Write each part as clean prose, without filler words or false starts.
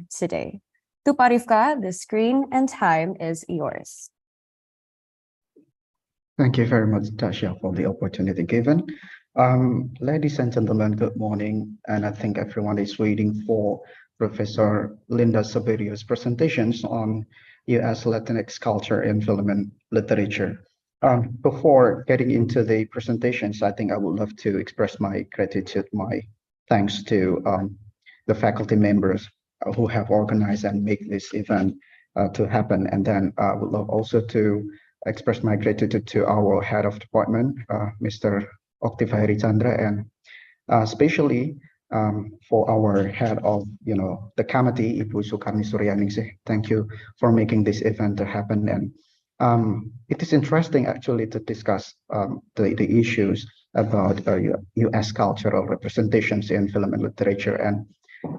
today. To Rifka, the screen and time is yours. Thank you very much, Tasha, for the opportunity given. Ladies and gentlemen, good morning. And I think everyone is waiting for Professor Linda Saberio's presentations on U.S. Latinx culture and film and literature. Before getting into the presentations, I think I would love to express my gratitude, my thanks to the faculty members who have organized and make this event to happen. And then I would love also to express my gratitude to our head of department, Mr. Oktivahiri Chandra, and especially for our head of, the committee, Ibu Sukarni Suryaningsih. Thank you for making this event to happen. And it is interesting actually to discuss the issues about U.S. cultural representations in film and literature. And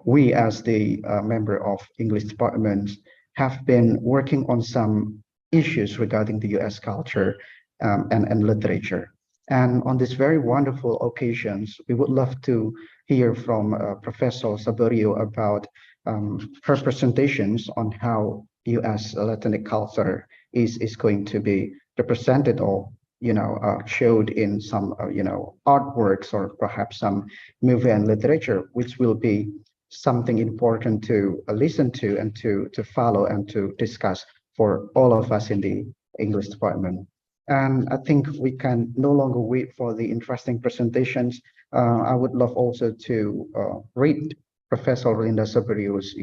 we, as the member of English department, have been working on some issues regarding the U.S. culture and literature. And on this very wonderful occasions, we would love to hear from Professor Saberio about her presentations on how U.S. Latinx culture is going to be represented or showed in some artworks or perhaps some movie and literature, which will be something important to listen to and to follow and to discuss for all of us in the English department. And I think we can no longer wait for the interesting presentations. I would love also to read Professor Linda Saberio's,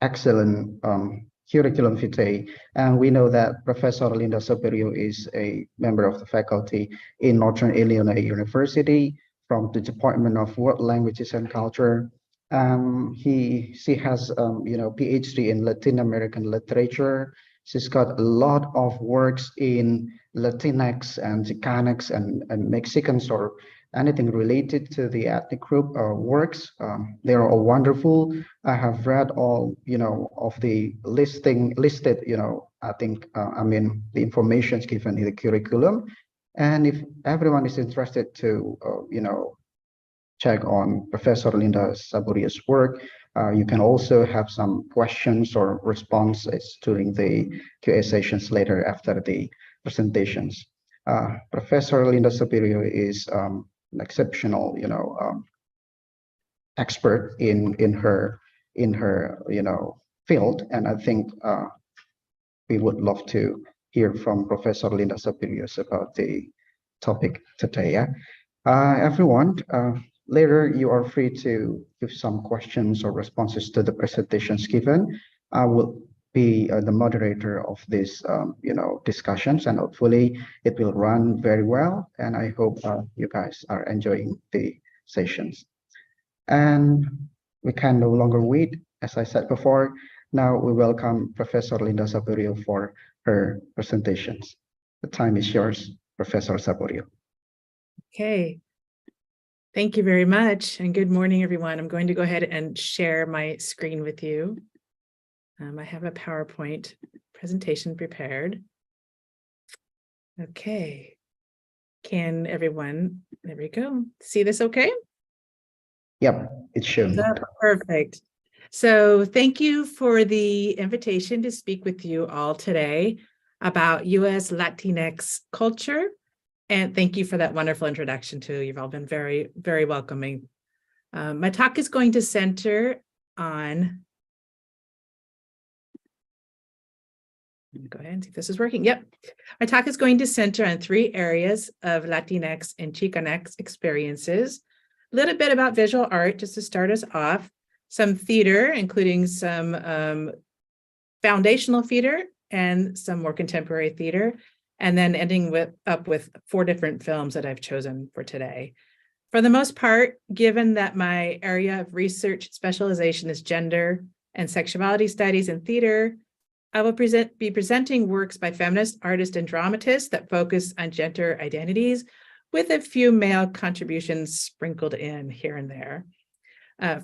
excellent curriculum vitae. And we know that Professor Linda Saberio is a member of the faculty in Northern Illinois University from the Department of World Languages and Culture. She has PhD in Latin American literature. She's got a lot of works in Latinx and Chicanx and Mexicans or anything related to the ethnic group works. They are all wonderful. I have read all of the listed the information given in the curriculum. And if everyone is interested to check on Professor Linda Saberio's work, you can also have some questions or responses during the Q&A sessions later after the presentations. Professor Linda Saberio is an exceptional, expert in her field, and I think we would love to hear from Professor Linda Saberio about the topic today. Yeah, everyone. Later, you are free to give some questions or responses to the presentations given. I will be the moderator of this, discussions, and hopefully it will run very well. And I hope you guys are enjoying the sessions. And we can no longer wait, as I said before. Now we welcome Professor Linda Saberio for her presentations. The time is yours, Professor Saberio. Okay. Thank you very much, and good morning, everyone. I'm going to go ahead and share my screen with you. I have a PowerPoint presentation prepared. Okay. Can everyone, there we go, see this okay? Yep, it's shown. Perfect. So thank you for the invitation to speak with you all today about U.S. Latinx culture. And thank you for that wonderful introduction too. You've all been very, very welcoming. My talk is going to center on, go ahead and see if this is working. Yep. My talk is going to center on 3 areas of Latinx and Chicanx experiences. A little bit about visual art, just to start us off. Some theater, including some foundational theater and some more contemporary theater. And then ending up with 4 different films that I've chosen for today. For the most part, given that my area of research specialization is gender and sexuality studies in theater, I will be presenting works by feminist artists and dramatists that focus on gender identities, with a few male contributions sprinkled in here and there.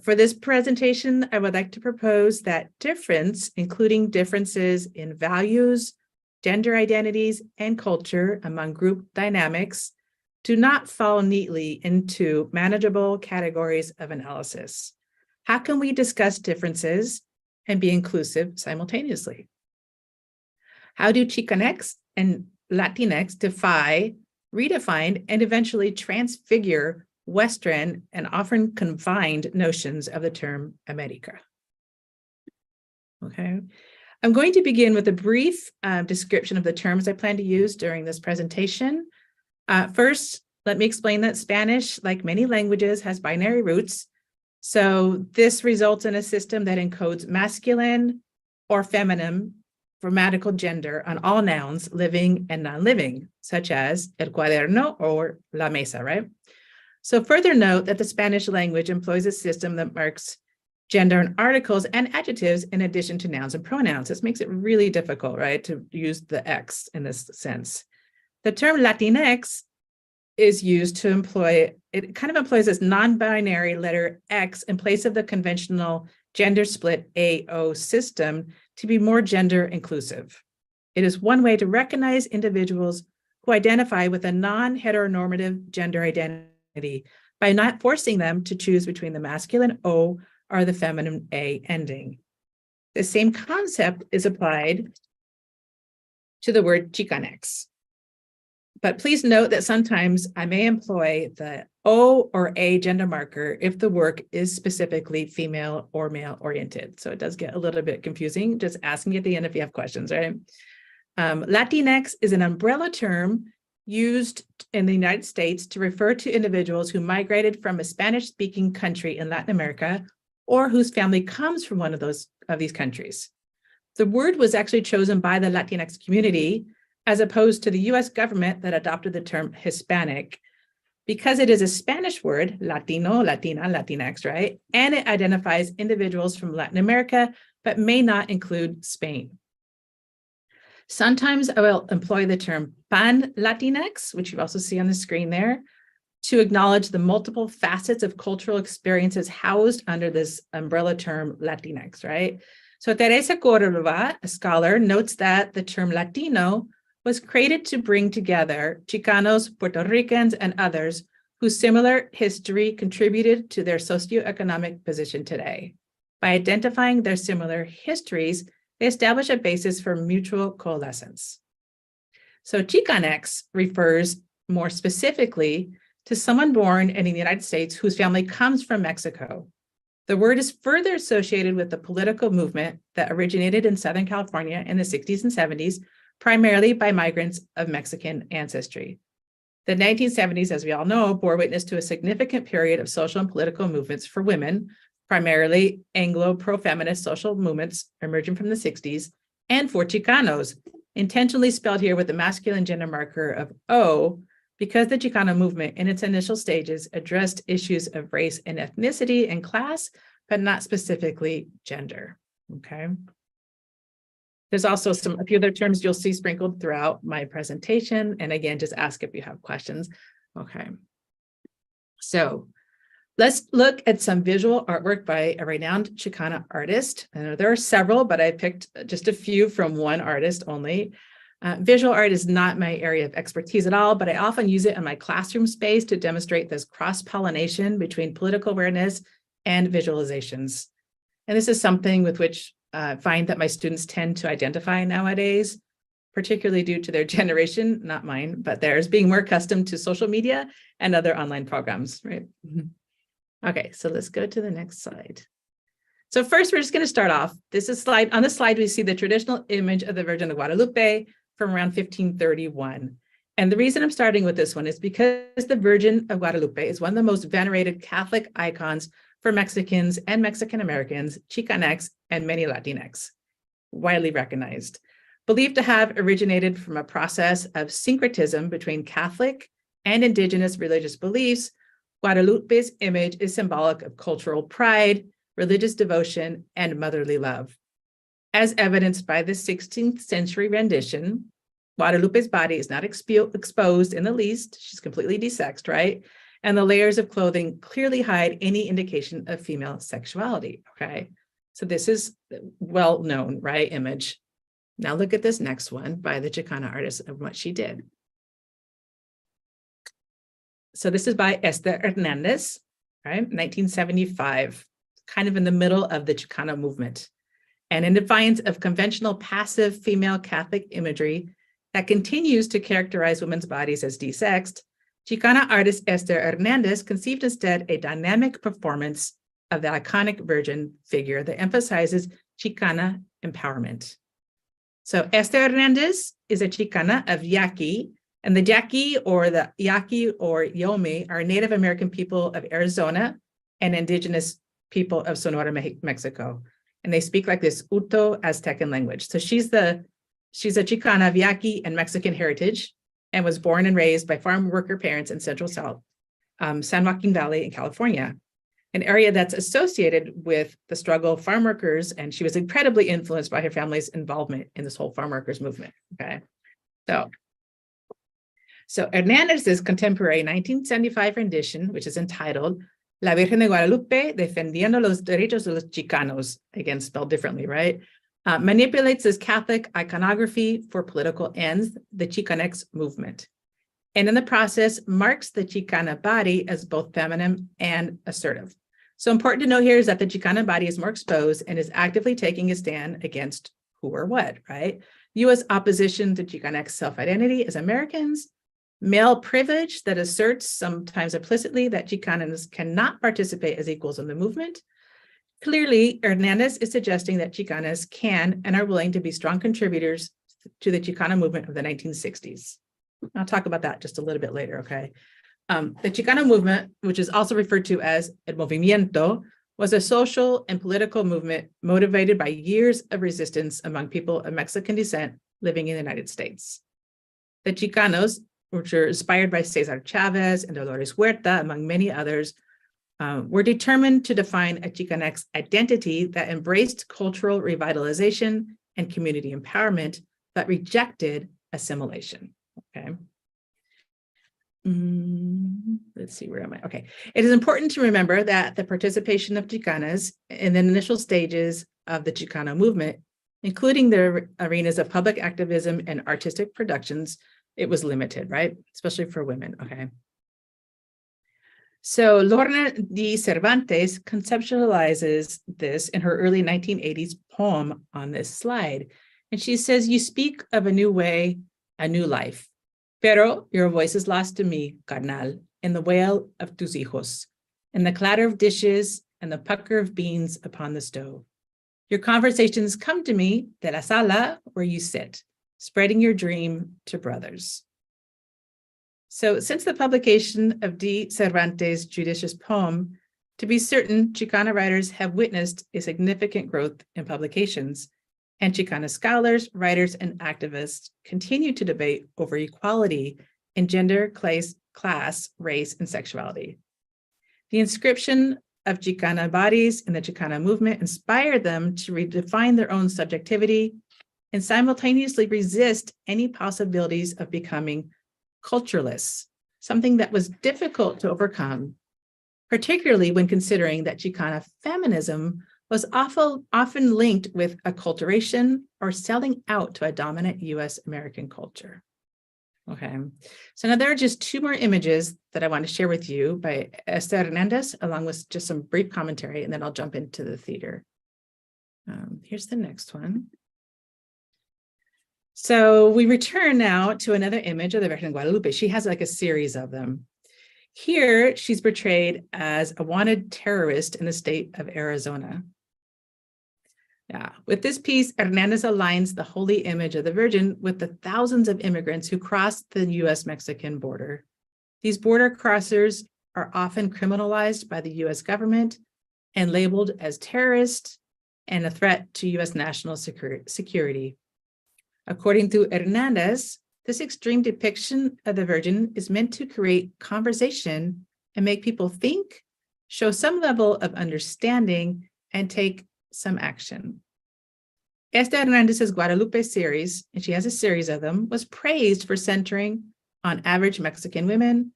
For this presentation, I would like to propose that difference, including differences in values, gender identities, and culture among group dynamics, do not fall neatly into manageable categories of analysis. How can we discuss differences and be inclusive simultaneously? How do Chicanx and Latinx defy, redefine, and eventually transfigure Western and often confined notions of the term America? Okay, I'm going to begin with a brief description of the terms I plan to use during this presentation. First, let me explain that Spanish, like many languages, has binary roots. So this results in a system that encodes masculine or feminine grammatical gender on all nouns, living and non-living, such as el cuaderno or la mesa, right? So further note that the Spanish language employs a system that marks gender in articles and adjectives in addition to nouns and pronouns. This makes it really difficult, right, to use the X in this sense. The term Latinx is used to employ, it kind of employs this non-binary letter X in place of the conventional gender split AO system to be more gender inclusive. It is one way to recognize individuals who identify with a non-heteronormative gender identity by not forcing them to choose between the masculine O or the feminine A ending. The same concept is applied to the word Chicanx. But please note that sometimes I may employ the O or A gender marker if the work is specifically female or male oriented. So it does get a little bit confusing. Just ask me at the end if you have questions, right? Latinx is an umbrella term used in the United States to refer to individuals who migrated from a Spanish-speaking country in Latin America or whose family comes from one of these countries. The word was actually chosen by the Latinx community as opposed to the US government that adopted the term Hispanic, because it is a Spanish word, Latino, Latina, Latinx, right? And it identifies individuals from Latin America, but may not include Spain. Sometimes I will employ the term pan-Latinx, which you also see on the screen there, to acknowledge the multiple facets of cultural experiences housed under this umbrella term Latinx, right? So Teresa Cordova, a scholar, notes that the term Latino was created to bring together Chicanos, Puerto Ricans, and others whose similar history contributed to their socioeconomic position today. By identifying their similar histories, they establish a basis for mutual coalescence. So Chicanx refers more specifically to someone born in the United States whose family comes from Mexico. The word is further associated with the political movement that originated in Southern California in the 60s and 70s, primarily by migrants of Mexican ancestry. The 1970s, as we all know, bore witness to a significant period of social and political movements for women, primarily Anglo pro-feminist social movements emerging from the 60s, and for Chicanos, intentionally spelled here with the masculine gender marker of O, because the Chicano movement in its initial stages addressed issues of race and ethnicity and class, but not specifically gender, okay? There's also a few other terms you'll see sprinkled throughout my presentation. And again, just ask if you have questions. Okay. So let's look at some visual artwork by a renowned Chicana artist. I know there are several, but I picked just a few from one artist only. Visual art is not my area of expertise at all, but I often use it in my classroom space to demonstrate this cross-pollination between political awareness and visualizations. And this is something with which I find that my students tend to identify nowadays, particularly due to their generation, not mine, but theirs, being more accustomed to social media and other online programs, right? Okay, so let's go to the next slide. So first, we're just going to start off. This is on the slide, we see the traditional image of the Virgin of Guadalupe from around 1531. And the reason I'm starting with this one is because the Virgin of Guadalupe is one of the most venerated Catholic icons for Mexicans and Mexican Americans, Chicanx, and many Latinx, widely recognized. Believed to have originated from a process of syncretism between Catholic and indigenous religious beliefs, Guadalupe's image is symbolic of cultural pride, religious devotion, and motherly love. As evidenced by the 16th century rendition, Guadalupe's body is not exposed in the least. She's completely desexed, right? And the layers of clothing clearly hide any indication of female sexuality, okay? So this is well-known, right, image. Now look at this next one by the Chicana artist and what she did. So this is by Esther Hernandez, right? 1975, kind of in the middle of the Chicana movement. And in defiance of conventional passive female Catholic imagery that continues to characterize women's bodies as desexed, Chicana artist Esther Hernandez conceived instead a dynamic performance of the iconic Virgin figure that emphasizes Chicana empowerment. So Esther Hernandez is a Chicana of Yaqui, and the Yaqui or Yomi are Native American people of Arizona and indigenous people of Sonora, Mexico. And they speak like this Uto Aztecan language. So she's a Chicana of Yaqui and Mexican heritage and was born and raised by farm worker parents in Central South, San Joaquin Valley in California, an area that's associated with the struggle of farm workers. And she was incredibly influenced by her family's involvement in this whole farm workers movement, okay? So Hernandez's contemporary 1975 rendition, which is entitled La Virgen de Guadalupe defendiendo los derechos de los Chicanos, again spelled differently, right? Manipulates this Catholic iconography for political ends, the Chicanx movement. And in the process, marks the Chicana body as both feminine and assertive. So important to note here is that the Chicana body is more exposed and is actively taking a stand against who or what, right? U.S. opposition to Chicanx self-identity as Americans, male privilege that asserts sometimes implicitly that Chicanas cannot participate as equals in the movement. Clearly, Hernandez is suggesting that Chicanas can and are willing to be strong contributors to the Chicana movement of the 1960s. I'll talk about that just a little bit later, okay? The Chicana movement, which is also referred to as el movimiento, was a social and political movement motivated by years of resistance among people of Mexican descent living in the United States. The Chicanos, which are inspired by Cesar Chavez and Dolores Huerta, among many others, were determined to define a Chicanx identity that embraced cultural revitalization and community empowerment, but rejected assimilation, okay? Let's see, where am I? Okay. It is important to remember that the participation of Chicanas in the initial stages of the Chicano movement, including the arenas of public activism and artistic productions, it was limited, right? Especially for women, okay? So Lorna de Cervantes conceptualizes this in her early 1980s poem on this slide. And she says, you speak of a new way, a new life. Pero your voice is lost to me, carnal, in the wail of tus hijos, in the clatter of dishes and the pucker of beans upon the stove. Your conversations come to me de la sala where you sit, spreading your dream to brothers. So since the publication of de Cervantes' judicious poem, to be certain, Chicana writers have witnessed a significant growth in publications, and Chicana scholars, writers, and activists continue to debate over equality in gender, class, race, and sexuality. The inscription of Chicana bodies in the Chicana movement inspired them to redefine their own subjectivity and simultaneously resist any possibilities of becoming cultureless, something that was difficult to overcome, particularly when considering that Chicana feminism was often linked with acculturation or selling out to a dominant US American culture. Okay, so now there are just two more images that I want to share with you by Esther Hernandez, along with just some brief commentary, and then I'll jump into the theater. Here's the next one. So we return now to another image of the Virgen Guadalupe. She has like a series of them. Here, she's portrayed as a wanted terrorist in the state of Arizona. Yeah, with this piece, Hernandez aligns the holy image of the Virgin with the thousands of immigrants who crossed the US-Mexican border. These border crossers are often criminalized by the US government and labeled as terrorists and a threat to US national security. According to Hernandez, this extreme depiction of the Virgin is meant to create conversation and make people think, show some level of understanding, and take some action. Esther Hernandez's Guadalupe series, and she has a series of them, was praised for centering on average Mexican women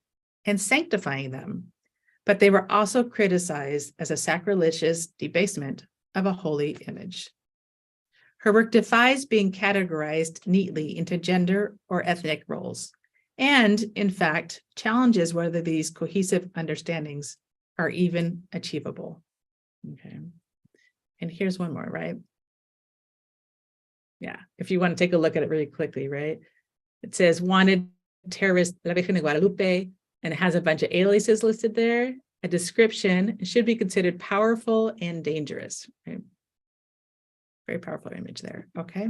and sanctifying them, but they were also criticized as a sacrilegious debasement of a holy image. Her work defies being categorized neatly into gender or ethnic roles, and in fact, challenges whether these cohesive understandings are even achievable. Okay. And here's one more, right? Yeah, if you want to take a look at it really quickly, right? It says wanted terrorist La Virgen de Guadalupe, and it has a bunch of aliases listed there. A description should be considered powerful and dangerous, right? Very powerful image there, okay?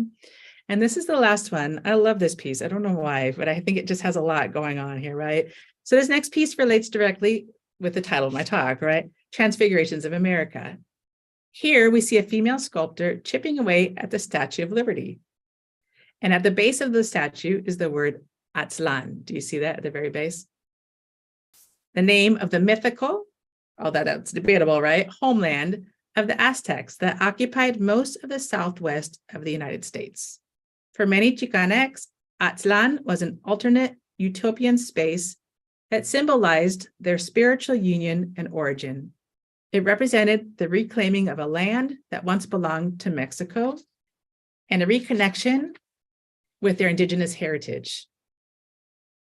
And this is the last one. I love this piece. I don't know why, but I think it just has a lot going on here, right? So this next piece relates directly with the title of my talk, right? Transfigurations of America. Here we see a female sculptor chipping away at the Statue of Liberty. And at the base of the statue is the word Aztlan. Do you see that at the very base? The name of the mythical, that's debatable, right? Homeland of the Aztecs that occupied most of the southwest of the United States. For many Chicanx, Aztlan was an alternate utopian space that symbolized their spiritual union and origin. It represented the reclaiming of a land that once belonged to Mexico and a reconnection with their indigenous heritage.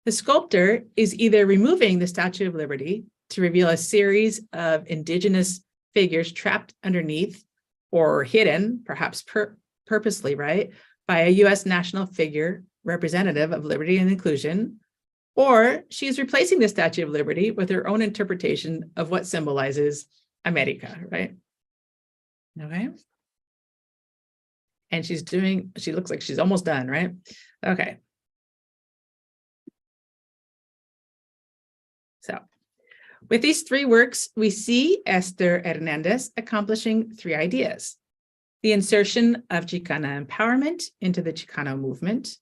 The sculptor is either removing the Statue of Liberty to reveal a series of indigenous figures trapped underneath or hidden, perhaps purposely, right, by a U.S. national figure representative of liberty and inclusion, or she's replacing the Statue of Liberty with her own interpretation of what symbolizes America, right? Okay. And she looks like she's almost done, right? Okay. So with these three works, we see Esther Hernandez accomplishing three ideas: the insertion of Chicana empowerment into the Chicano movement,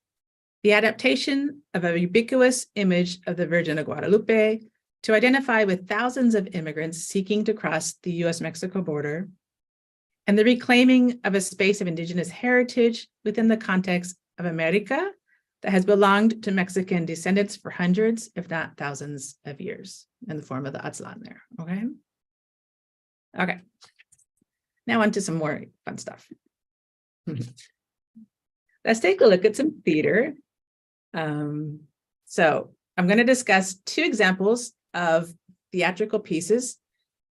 the adaptation of a ubiquitous image of the Virgin of Guadalupe to identify with thousands of immigrants seeking to cross the US-Mexico border, and the reclaiming of a space of indigenous heritage within the context of America that has belonged to Mexican descendants for hundreds, if not thousands of years, in the form of the Aztlan there, okay? Okay, now on to some more fun stuff. Let's take a look at some theater. So I'm going to discuss two examples of theatrical pieces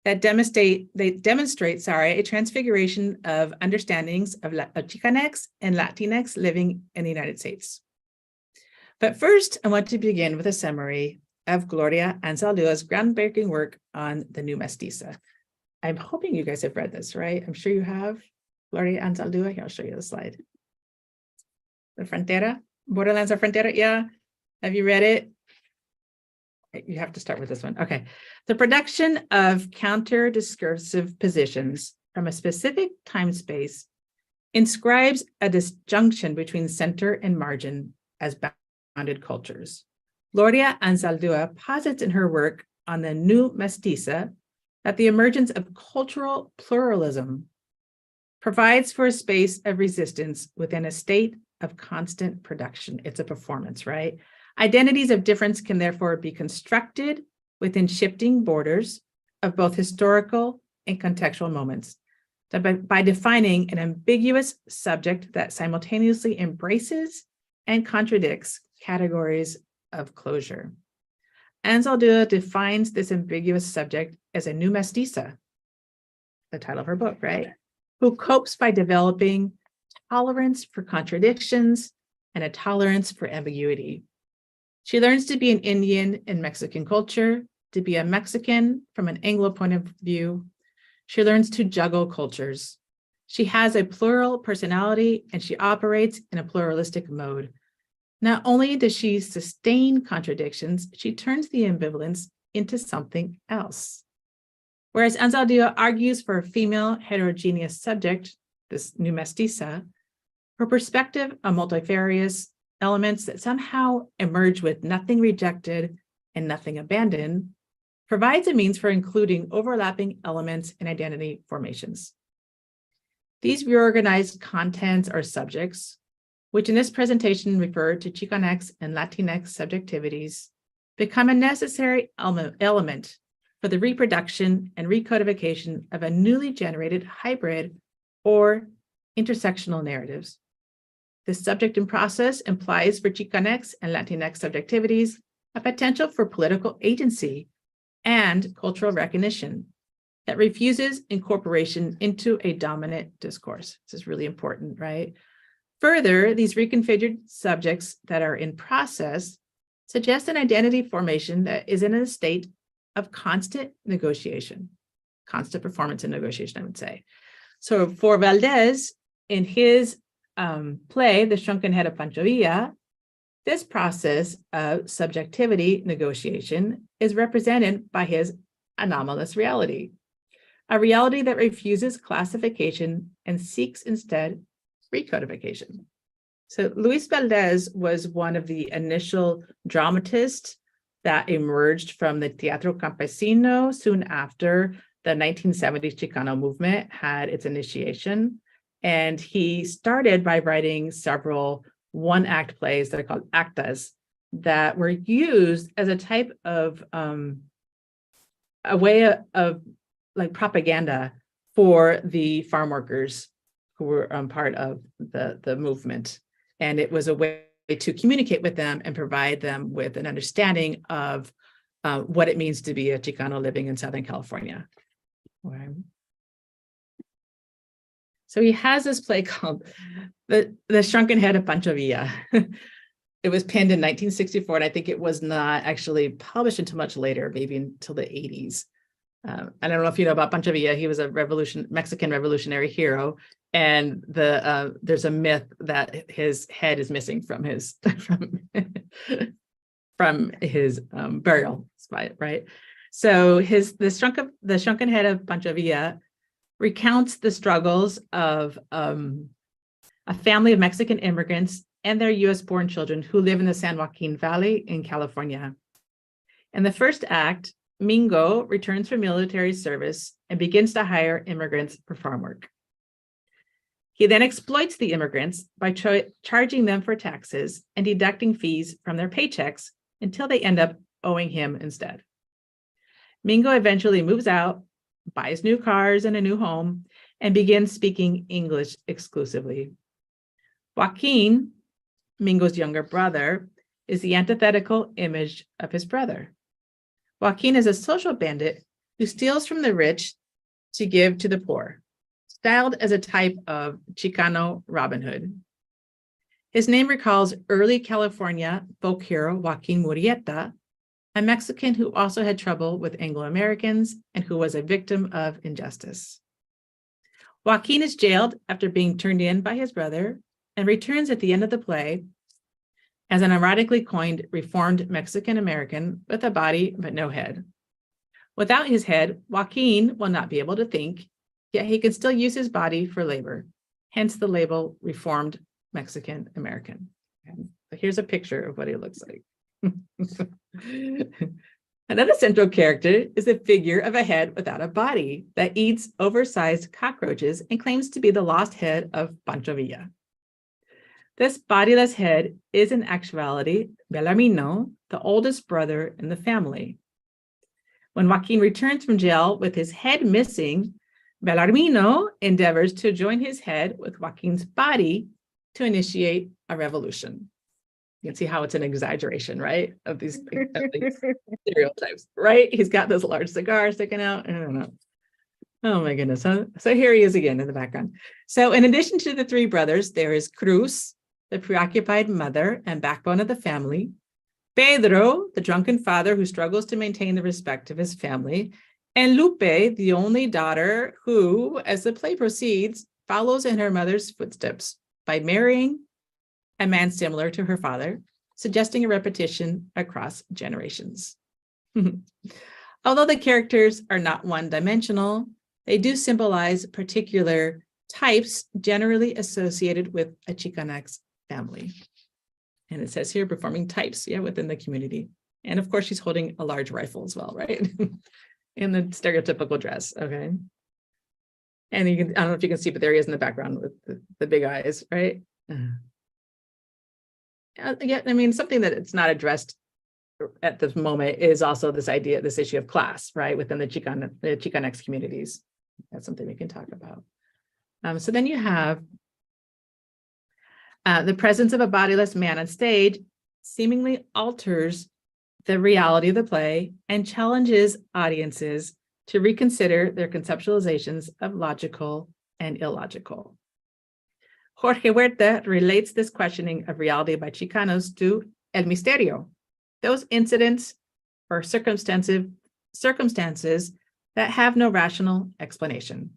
that demonstrate a transfiguration of understandings of Chicanx and Latinx living in the United States. But first, I want to begin with a summary of Gloria Anzaldua's groundbreaking work on the New Mestiza. I'm hoping you guys have read this, right? I'm sure you have. Gloria Anzaldua, here, I'll show you the slide. The Frontera, Borderlands of Frontera, yeah. Have you read it? You have to start with this one. Okay. The production of counter-discursive positions from a specific time space inscribes a disjunction between center and margin as bounded cultures. Gloria Anzaldua posits in her work on the New Mestiza that the emergence of cultural pluralism provides for a space of resistance within a state of constant production. It's a performance, right? Identities of difference can therefore be constructed within shifting borders of both historical and contextual moments by defining an ambiguous subject that simultaneously embraces and contradicts categories of closure. Anzaldua defines this ambiguous subject as a new mestiza, the title of her book, right? Who copes by developing tolerance for contradictions and a tolerance for ambiguity. She learns to be an Indian in Mexican culture, to be a Mexican from an Anglo point of view. She learns to juggle cultures. She has a plural personality and she operates in a pluralistic mode. Not only does she sustain contradictions, she turns the ambivalence into something else. Whereas Anzaldua argues for a female heterogeneous subject, this new mestiza, her perspective on multifarious elements that somehow emerge with nothing rejected and nothing abandoned provides a means for including overlapping elements in identity formations. These reorganized contents or subjects, which in this presentation refer to Chicanx and Latinx subjectivities, become a necessary element for the reproduction and recodification of a newly generated hybrid or intersectional narratives. This subject and process implies for Chicanx and Latinx subjectivities a potential for political agency and cultural recognition that refuses incorporation into a dominant discourse. This is really important, right? Further, these reconfigured subjects that are in process suggest an identity formation that is in a state of constant negotiation, constant performance and negotiation, I would say. So for Valdez, in his play, The Shrunken Head of Pancho Villa, this process of subjectivity negotiation is represented by his anomalous reality, a reality that refuses classification and seeks instead recodification. So Luis Valdez was one of the initial dramatists that emerged from the Teatro Campesino soon after the 1970s Chicano movement had its initiation. And he started by writing several one-act plays that are called actas that were used as a type of a way of like propaganda for the farm workers who were part of the movement. And it was a way to communicate with them and provide them with an understanding of what it means to be a Chicano living in Southern California. Okay. So he has this play called The Shrunken Head of Pancho Villa. It was penned in 1964, and I think it was not actually published until much later, maybe until the 80s. I don't know if you know about Pancho Villa. He was a Mexican revolutionary hero, and there's a myth that his head is missing from his from his burial spot, right? So the Shrunken Head of Pancho Villa recounts the struggles of a family of Mexican immigrants and their US-born children who live in the San Joaquin Valley in California. In the first act, Mingo returns from military service and begins to hire immigrants for farm work. He then exploits the immigrants by charging them for taxes and deducting fees from their paychecks until they end up owing him instead. Mingo eventually moves out, buys new cars and a new home, and begins speaking English exclusively. Joaquin, Mingo's younger brother, is the antithetical image of his brother. Joaquin is a social bandit who steals from the rich to give to the poor, styled as a type of Chicano Robin Hood. His name recalls early California folk hero Joaquin Murrieta, a Mexican who also had trouble with Anglo-Americans and who was a victim of injustice. Joaquin is jailed after being turned in by his brother and returns at the end of the play as an ironically coined reformed Mexican American with a body but no head. Without his head, Joaquin will not be able to think, yet he can still use his body for labor, hence the label reformed Mexican American. So here's a picture of what he looks like. Another central character is the figure of a head without a body that eats oversized cockroaches and claims to be the lost head of Pancho Villa. This bodiless head is in actuality Bellarmino, the oldest brother in the family. When Joaquin returns from jail with his head missing, Bellarmino endeavors to join his head with Joaquin's body to initiate a revolution. You can see how it's an exaggeration, right? Of these stereotypes, right? He's got this large cigar sticking out. I don't know. Oh my goodness. So here he is again in the background. So in addition to the three brothers, there is Cruz, the preoccupied mother and backbone of the family, Pedro, the drunken father who struggles to maintain the respect of his family, and Lupe, the only daughter who, as the play proceeds, follows in her mother's footsteps by marrying a man similar to her father, suggesting a repetition across generations. Although the characters are not one-dimensional, they do symbolize particular types generally associated with a Chicanx family. And it says here, performing types, within the community. And of course, she's holding a large rifle as well, right? In the stereotypical dress, okay? And you can, I don't know if you can see, but there he is in the background with the big eyes, right? Yeah, I mean, something that it's not addressed at this moment is also this issue of class, right? Within the Chicanx communities. That's something we can talk about. So then you have The presence of a bodiless man on stage seemingly alters the reality of the play and challenges audiences to reconsider their conceptualizations of logical and illogical. Jorge Huerta relates this questioning of reality by Chicanos to el misterio, those incidents or circumstances that have no rational explanation.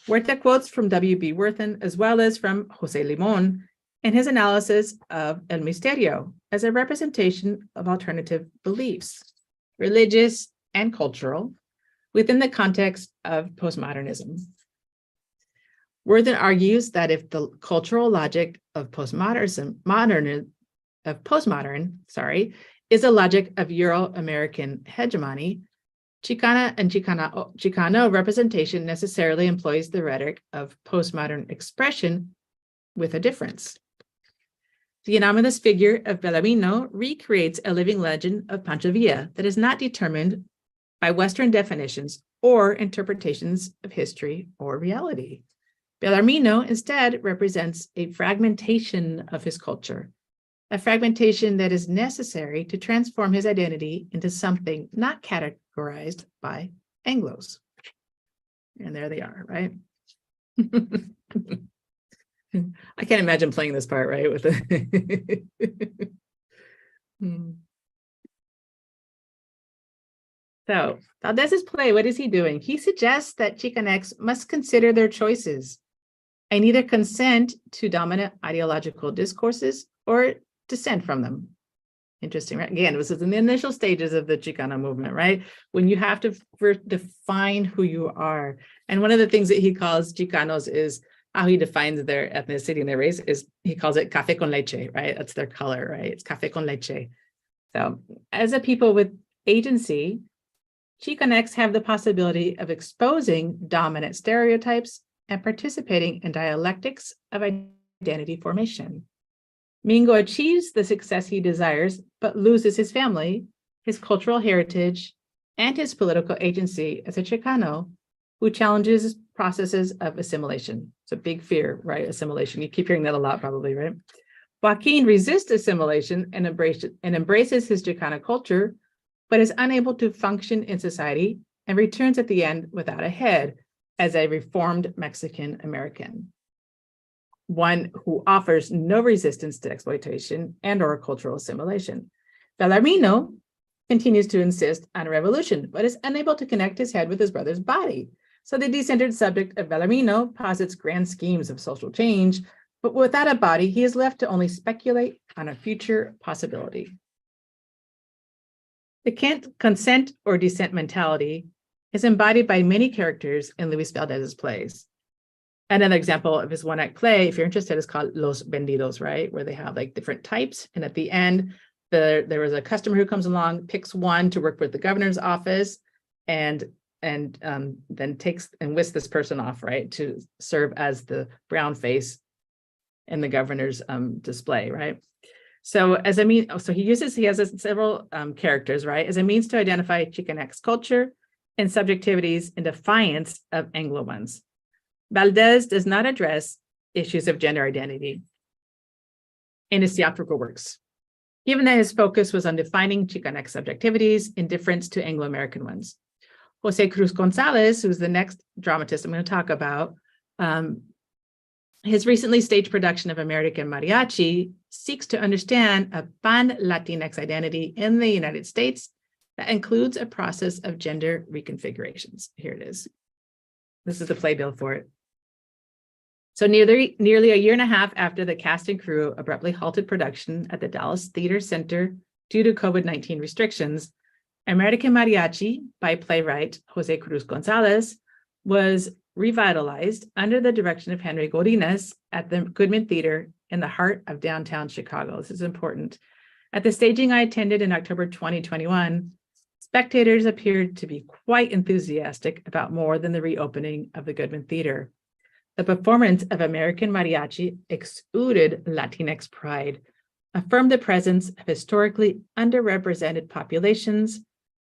Huerta quotes from W.B. Worthen as well as from José Limón in his analysis of el misterio as a representation of alternative beliefs, religious and cultural, within the context of postmodernism. Worthen argues that if the cultural logic of postmodern is a logic of Euro-American hegemony, Chicana and Chicano representation necessarily employs the rhetoric of postmodern expression with a difference. The anomalous figure of Bellarmino recreates a living legend of Pancho Villa that is not determined by Western definitions or interpretations of history or reality. Bellarmino instead represents a fragmentation of his culture, a fragmentation that is necessary to transform his identity into something not categorized by Anglos. And there they are, right? I can't imagine playing this part, right? With the So Valdez's play, what is he doing? He suggests that Chicanx must consider their choices and either consent to dominant ideological discourses or dissent from them. Interesting, right? Again, this is in the initial stages of the Chicano movement, right? When you have to define who you are. And one of the things that he calls Chicanos is how he defines their ethnicity and their race is he calls it café con leche, right? That's their color, right? It's café con leche. So as a people with agency, Chicanx have the possibility of exposing dominant stereotypes and participating in dialectics of identity formation. Mingo achieves the success he desires, but loses his family, his cultural heritage, and his political agency as a Chicano who challenges processes of assimilation. It's a big fear, right? Assimilation. You keep hearing that a lot, probably, right? Joaquin resists assimilation and embraces his Chicano culture, but is unable to function in society and returns at the end without a head as a reformed Mexican American, one who offers no resistance to exploitation and or cultural assimilation. Bellarmino continues to insist on a revolution, but is unable to connect his head with his brother's body. So the decentered subject of Bellarmino posits grand schemes of social change, but without a body, he is left to only speculate on a future possibility. The consent or dissent mentality is embodied by many characters in Luis Valdez's plays. Another example of his one-act play, if you're interested, is called Los Vendidos, right? Where they have like different types. And at the end, there was a customer who comes along, picks one to work with the governor's office, and then takes and whisks this person off, right? To serve as the brown face in the governor's display, right? So he has several characters, right? As a means to identify Chicanx culture and subjectivities in defiance of Anglo ones. Valdez does not address issues of gender identity in his theatrical works, given that his focus was on defining Chicanx subjectivities in difference to Anglo-American ones. Jose Cruz Gonzalez, who's the next dramatist I'm going to talk about, his recently staged production of American Mariachi seeks to understand a pan-Latinx identity in the United States that includes a process of gender reconfigurations. Here it is. This is the playbill for it. So nearly a year and a half after the cast and crew abruptly halted production at the Dallas Theater Center due to COVID-19 restrictions, American Mariachi by playwright Jose Cruz Gonzalez was revitalized under the direction of Henry Godinez at the Goodman Theater in the heart of downtown Chicago. This is important. At the staging I attended in October 2021, spectators appeared to be quite enthusiastic about more than the reopening of the Goodman Theater. The performance of American Mariachi exuded Latinx pride, affirmed the presence of historically underrepresented populations,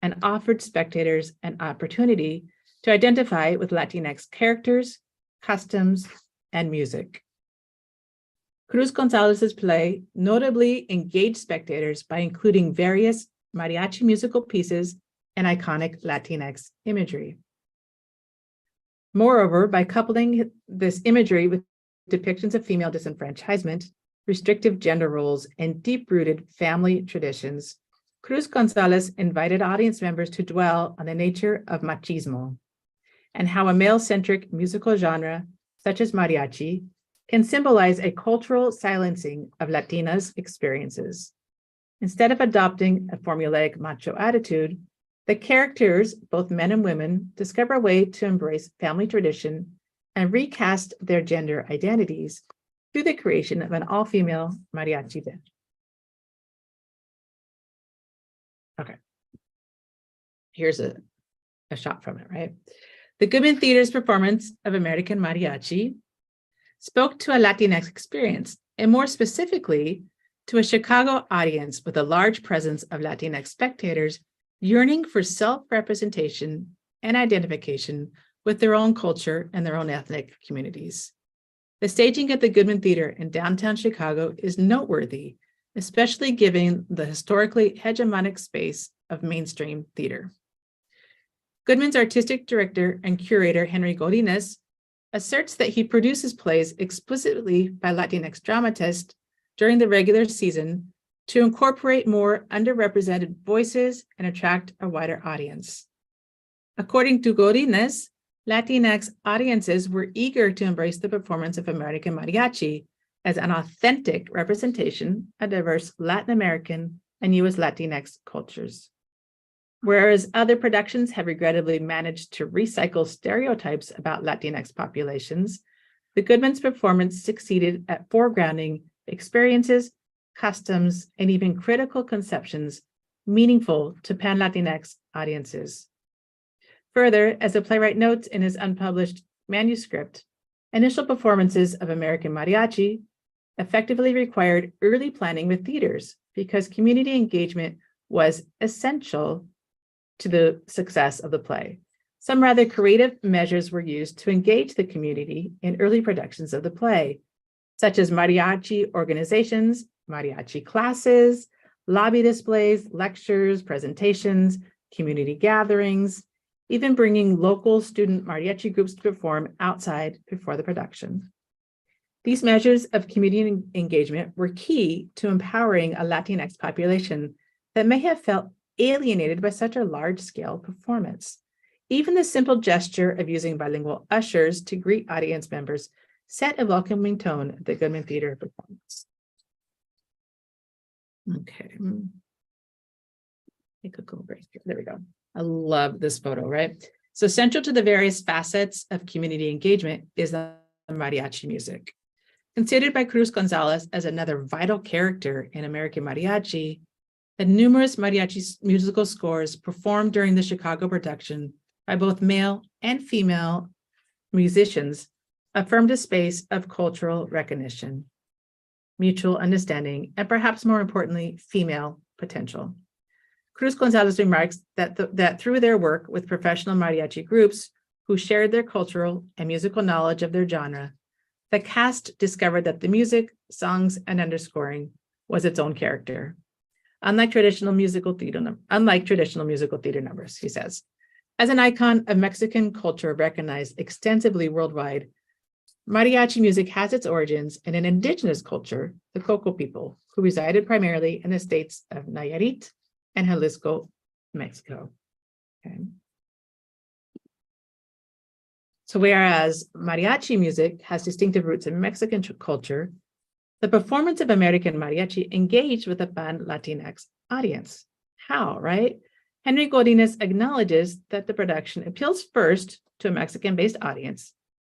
and offered spectators an opportunity to identify with Latinx characters, customs, and music. Cruz Gonzalez's play notably engaged spectators by including various mariachi musical pieces and iconic Latinx imagery. Moreover, by coupling this imagery with depictions of female disenfranchisement, restrictive gender roles, and deep-rooted family traditions, Cruz Gonzalez invited audience members to dwell on the nature of machismo and how a male-centric musical genre, such as mariachi, can symbolize a cultural silencing of Latinas' experiences. Instead of adopting a formulaic macho attitude, the characters, both men and women, discover a way to embrace family tradition and recast their gender identities through the creation of an all-female mariachi band. Okay. Here's a shot from it, right? The Goodman Theater's performance of American Mariachi spoke to a Latinx experience, and more specifically, to a Chicago audience with a large presence of Latinx spectators yearning for self-representation and identification with their own culture and their own ethnic communities. The staging at the Goodman Theater in downtown Chicago is noteworthy, especially given the historically hegemonic space of mainstream theater. Goodman's artistic director and curator, Henry Godinez, asserts that he produces plays explicitly by Latinx dramatists during the regular season to incorporate more underrepresented voices and attract a wider audience. According to Godinez, Latinx audiences were eager to embrace the performance of American Mariachi as an authentic representation of diverse Latin American and U.S. Latinx cultures. Whereas other productions have regrettably managed to recycle stereotypes about Latinx populations, the Goodman's performance succeeded at foregrounding experiences, customs, and even critical conceptions meaningful to Pan-Latinx audiences. Further, as the playwright notes in his unpublished manuscript, initial performances of American Mariachi effectively required early planning with theaters because community engagement was essential to the success of the play. Some rather creative measures were used to engage the community in early productions of the play, such as mariachi organizations, mariachi classes, lobby displays, lectures, presentations, community gatherings, even bringing local student mariachi groups to perform outside before the production. These measures of community engagement were key to empowering a Latinx population that may have felt alienated by such a large-scale performance. Even the simple gesture of using bilingual ushers to greet audience members set a welcoming tone at the Goodman Theater performance. Okay. Take a go break here. There we go. I love this photo, right? So central to the various facets of community engagement is the mariachi music. Considered by Cruz Gonzalez as another vital character in American Mariachi, the numerous mariachi musical scores performed during the Chicago production by both male and female musicians affirmed a space of cultural recognition, mutual understanding, and perhaps more importantly, female potential. Cruz Gonzalez remarks that through their work with professional mariachi groups who shared their cultural and musical knowledge of their genre, the cast discovered that the music, songs, and underscoring was its own character. Unlike traditional musical theater numbers, he says. As an icon of Mexican culture recognized extensively worldwide, mariachi music has its origins in an indigenous culture, the Coco people, who resided primarily in the states of Nayarit and Jalisco, Mexico. Okay. So whereas mariachi music has distinctive roots in Mexican culture, the performance of American Mariachi engaged with a Pan-Latinx audience. How, right? Henry Godinez acknowledges that the production appeals first to a Mexican-based audience,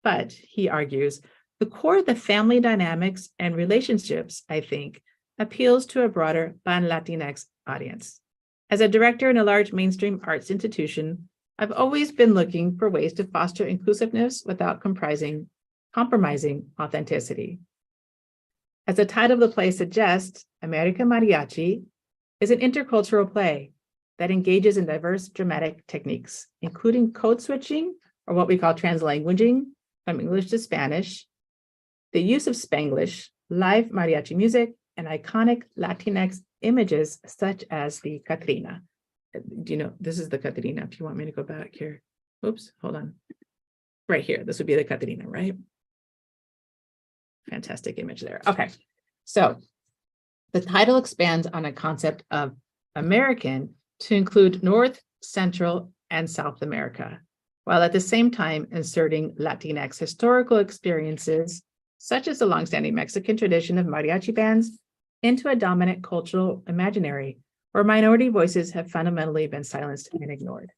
but he argues the core of the family dynamics and relationships, I think, appeals to a broader Pan-Latinx audience. As a director in a large mainstream arts institution, I've always been looking for ways to foster inclusiveness without compromising authenticity. As the title of the play suggests, American Mariachi is an intercultural play that engages in diverse dramatic techniques, including code switching, or what we call translanguaging from English to Spanish, the use of Spanglish, live mariachi music, and iconic Latinx images such as the Catrina. Do you know, this is the Catrina, if you want me to go back here. Oops, hold on. Right here, this would be the Catrina, right? Fantastic image there. Okay, so the title expands on a concept of American to include North, Central, and South America, while at the same time inserting Latinx historical experiences, such as the longstanding Mexican tradition of mariachi bands, into a dominant cultural imaginary where minority voices have fundamentally been silenced and ignored.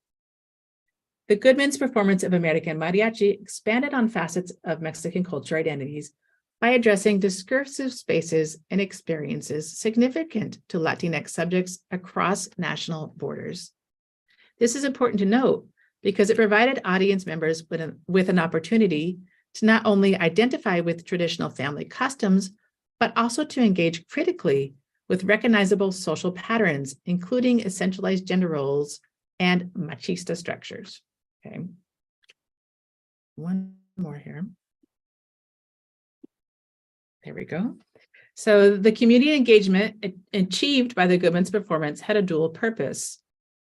The Goodman's performance of American mariachi expanded on facets of Mexican culture identities by addressing discursive spaces and experiences significant to Latinx subjects across national borders. This is important to note because it provided audience members with an opportunity to not only identify with traditional family customs, but also to engage critically with recognizable social patterns, including essentialized gender roles and machista structures. Okay. One more here. There we go. So the community engagement achieved by the Goodman's performance had a dual purpose.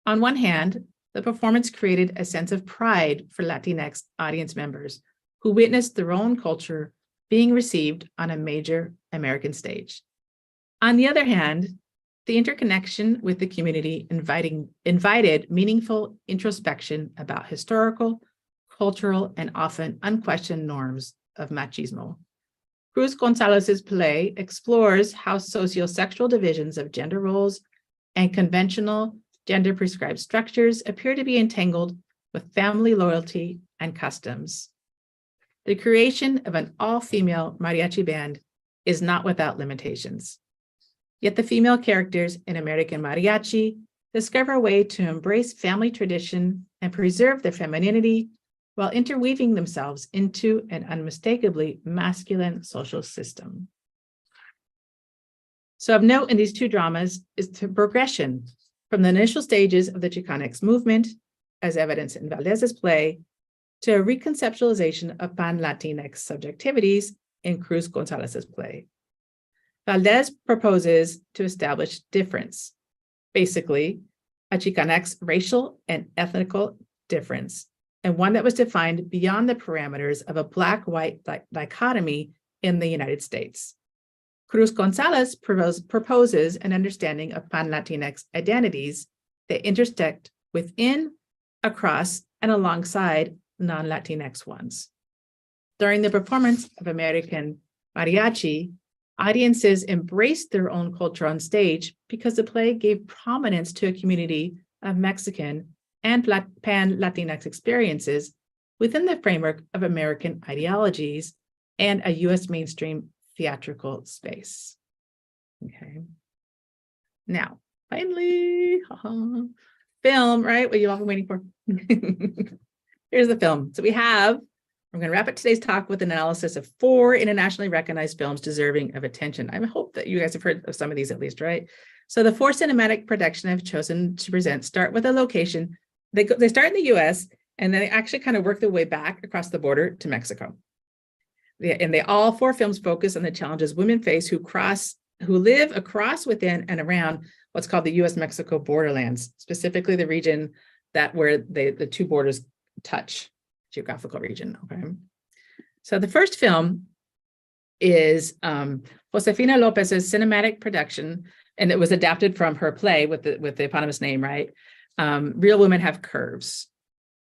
On one hand, the performance created a sense of pride for Latinx audience members who witnessed their own culture being received on a major American stage. On the other hand, the interconnection with the community invited meaningful introspection about historical, cultural, and often unquestioned norms of machismo. Cruz Gonzalez's play explores how sociosexual divisions of gender roles and conventional gender-prescribed structures appear to be entangled with family loyalty and customs. The creation of an all-female mariachi band is not without limitations. Yet the female characters in American Mariachi discover a way to embrace family tradition and preserve their femininity while interweaving themselves into an unmistakably masculine social system. So of note in these two dramas is the progression from the initial stages of the Chicanx movement, as evidenced in Valdez's play, to a reconceptualization of pan-Latinx subjectivities in Cruz Gonzalez's play. Valdez proposes to establish difference, basically a Chicanx racial and ethnical difference, and one that was defined beyond the parameters of a Black-white dichotomy in the United States. Cruz Gonzalez proposes an understanding of pan-Latinx identities that intersect within, across, and alongside non-Latinx ones. During the performance of American Mariachi, audiences embraced their own culture on stage because the play gave prominence to a community of Mexican and pan-Latinx experiences within the framework of American ideologies and a U.S. mainstream theatrical space. Okay. Now, finally, film, right? What you all been waiting for. Here's the film. So I'm going to wrap up today's talk with an analysis of 4 internationally recognized films deserving of attention. I hope that you guys have heard of some of these at least, right? So the 4 cinematic production I've chosen to present start with a location. They start in the US and then they actually kind of work their way back across the border to Mexico. And all 4 films focus on the challenges women face who live across, within, and around what's called the US-Mexico borderlands, specifically the region where the 2 borders touch. Geographical region. Okay. So the first film is Josefina Lopez's cinematic production, and it was adapted from her play with the eponymous name, right? Real Women Have Curves.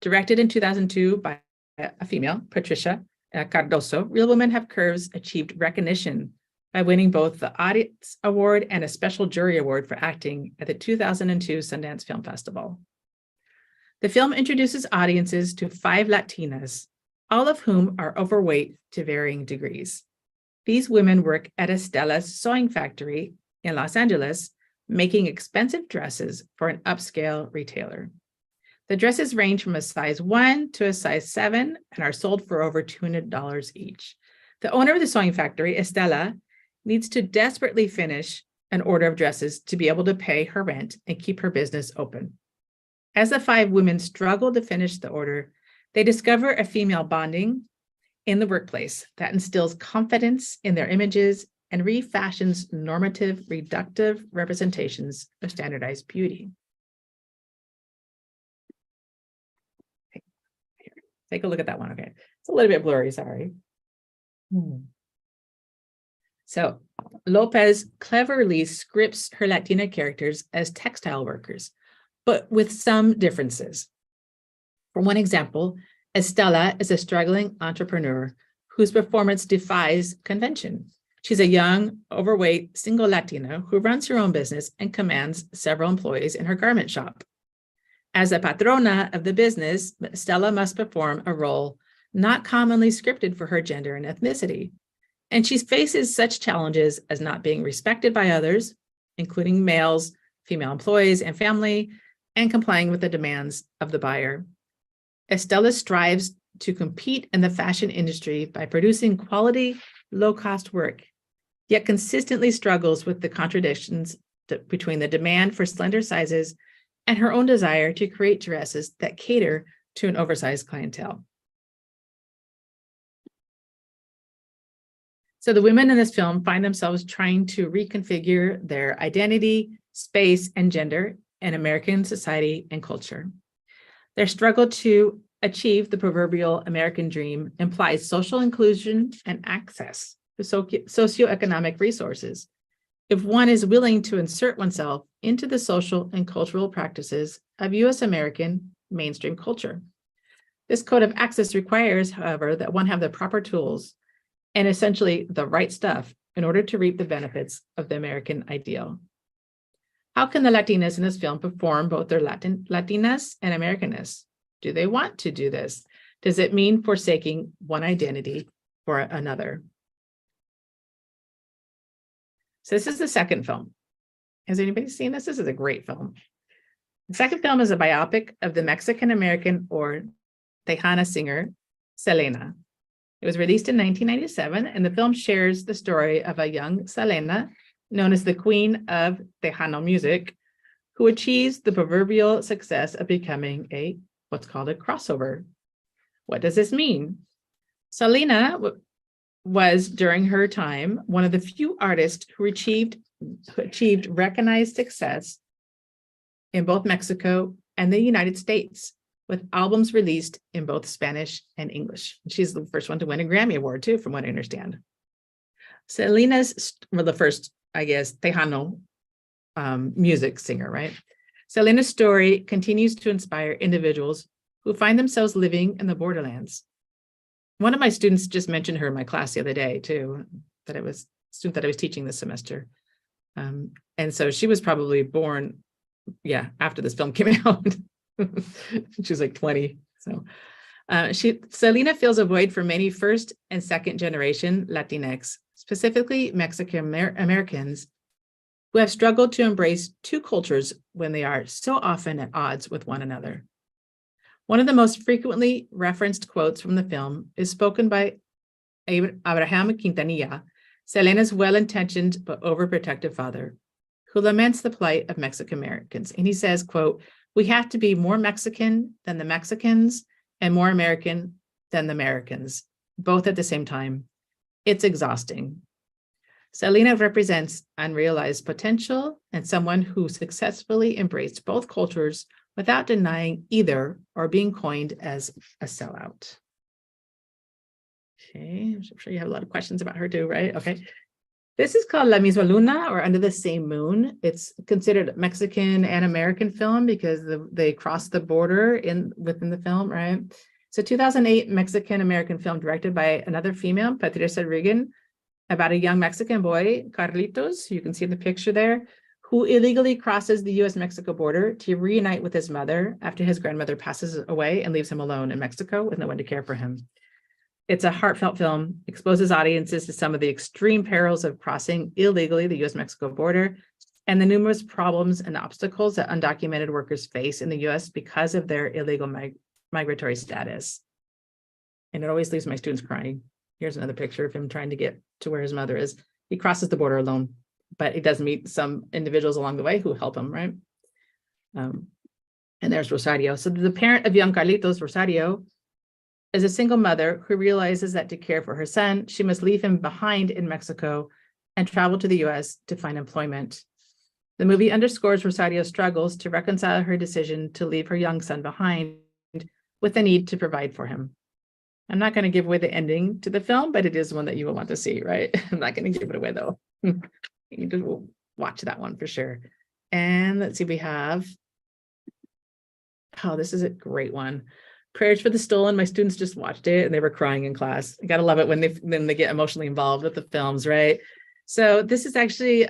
Directed in 2002 by a female, Patricia Cardoso, Real Women Have Curves achieved recognition by winning both the Audience Award and a special jury award for acting at the 2002 Sundance Film Festival. The film introduces audiences to 5 Latinas, all of whom are overweight to varying degrees. These women work at Estella's sewing factory in Los Angeles, making expensive dresses for an upscale retailer. The dresses range from a size 1 to a size 7 and are sold for over $200 each. The owner of the sewing factory, Estella, needs to desperately finish an order of dresses to be able to pay her rent and keep her business open. As the 5 women struggle to finish the order, they discover a female bonding in the workplace that instills confidence in their images and refashions normative, reductive representations of standardized beauty. Okay. Here. Take a look at that one. Okay. It's a little bit blurry, sorry. So Lopez cleverly scripts her Latina characters as textile workers, but with some differences. For one example, Estela is a struggling entrepreneur whose performance defies convention. She's a young, overweight, single Latina who runs her own business and commands several employees in her garment shop. As a patrona of the business, Estela must perform a role not commonly scripted for her gender and ethnicity. And she faces such challenges as not being respected by others, including males, female employees, and family, and complying with the demands of the buyer. Estela strives to compete in the fashion industry by producing quality, low-cost work, yet consistently struggles with the contradictions between the demand for slender sizes and her own desire to create dresses that cater to an oversized clientele. So the women in this film find themselves trying to reconfigure their identity, space, and gender in American society and culture. Their struggle to achieve the proverbial American dream implies social inclusion and access to socioeconomic resources. If one is willing to insert oneself into the social and cultural practices of U.S. American mainstream culture. This code of access requires, however, that one have the proper tools and essentially the right stuff in order to reap the benefits of the American ideal. How can the Latinas in this film perform both their Latinas and Americanness? Do they want to do this? Does it mean forsaking one identity for another? So this is the second film. Has anybody seen this? This is a great film. The second film is a biopic of the Mexican-American or Tejana singer, Selena. It was released in 1997, and the film shares the story of a young Selena, known as the Queen of Tejano music, who achieves the proverbial success of becoming what's called a crossover. What does this mean? Selena was, during her time, one of the few artists who achieved recognized success in both Mexico and the United States, with albums released in both Spanish and English. She's the first one to win a Grammy Award, too, from what I understand. Selena's, well, the first, I guess, Tejano music singer, right? Selena's story continues to inspire individuals who find themselves living in the borderlands. One of my students just mentioned her in my class the other day, too, that it was a student that I was teaching this semester. And so she was probably born, after this film came out. She was like 20. So Selena fills a void for many first and second generation Latinx, specifically Mexican Americans, who have struggled to embrace two cultures when they are so often at odds with one another. One of the most frequently referenced quotes from the film is spoken by Abraham Quintanilla, Selena's well-intentioned but overprotective father, who laments the plight of Mexican Americans. And he says, quote, "We have to be more Mexican than the Mexicans and more American than the Americans, both at the same time. It's exhausting." Selena represents unrealized potential and someone who successfully embraced both cultures without denying either or being coined as a sellout. Okay, I'm sure you have a lot of questions about her too, right? Okay. This is called La Misma Luna, or Under the Same Moon. It's considered a Mexican and American film because they cross the border within the film, right? It's a 2008 Mexican-American film directed by another female, Patricia Regan, about a young Mexican boy, Carlitos, you can see the picture there, who illegally crosses the US-Mexico border to reunite with his mother after his grandmother passes away and leaves him alone in Mexico with no one to care for him. It's a heartfelt film, exposes audiences to some of the extreme perils of crossing illegally the US-Mexico border and the numerous problems and obstacles that undocumented workers face in the US because of their illegal migratory status. And it always leaves my students crying. Here's another picture of him trying to get to where his mother is. He crosses the border alone, but he does meet some individuals along the way who help him, right? And there's Rosario. So the parent of young Carlitos, Rosario, is a single mother who realizes that to care for her son, she must leave him behind in Mexico and travel to the US to find employment. The movie underscores Rosario's struggles to reconcile her decision to leave her young son behind with the need to provide for him. I'm not going to give away the ending to the film, but it is one that you will want to see, right? I'm not going to give it away though. You need to watch that one for sure. And let's see, we have, oh, this is a great one. Prayers for the Stolen. My students just watched it and they were crying in class. I gotta love it when they get emotionally involved with the films, right? So this is actually,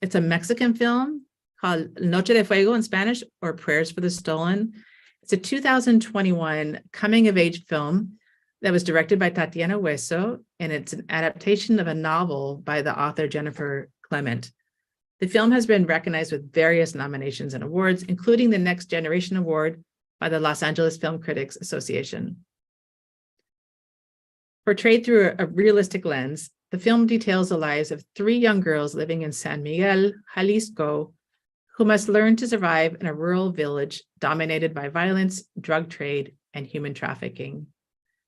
it's a Mexican film called Noche de Fuego in Spanish, or Prayers for the Stolen. It's a 2021 coming of age film that was directed by Tatiana Hueso, and it's an adaptation of a novel by the author Jennifer Clement. The film has been recognized with various nominations and awards, including the Next Generation Award by the Los Angeles Film Critics Association. Portrayed through a realistic lens, the film details the lives of 3 young girls living in San Miguel, Jalisco, who must learn to survive in a rural village dominated by violence, drug trade, and human trafficking.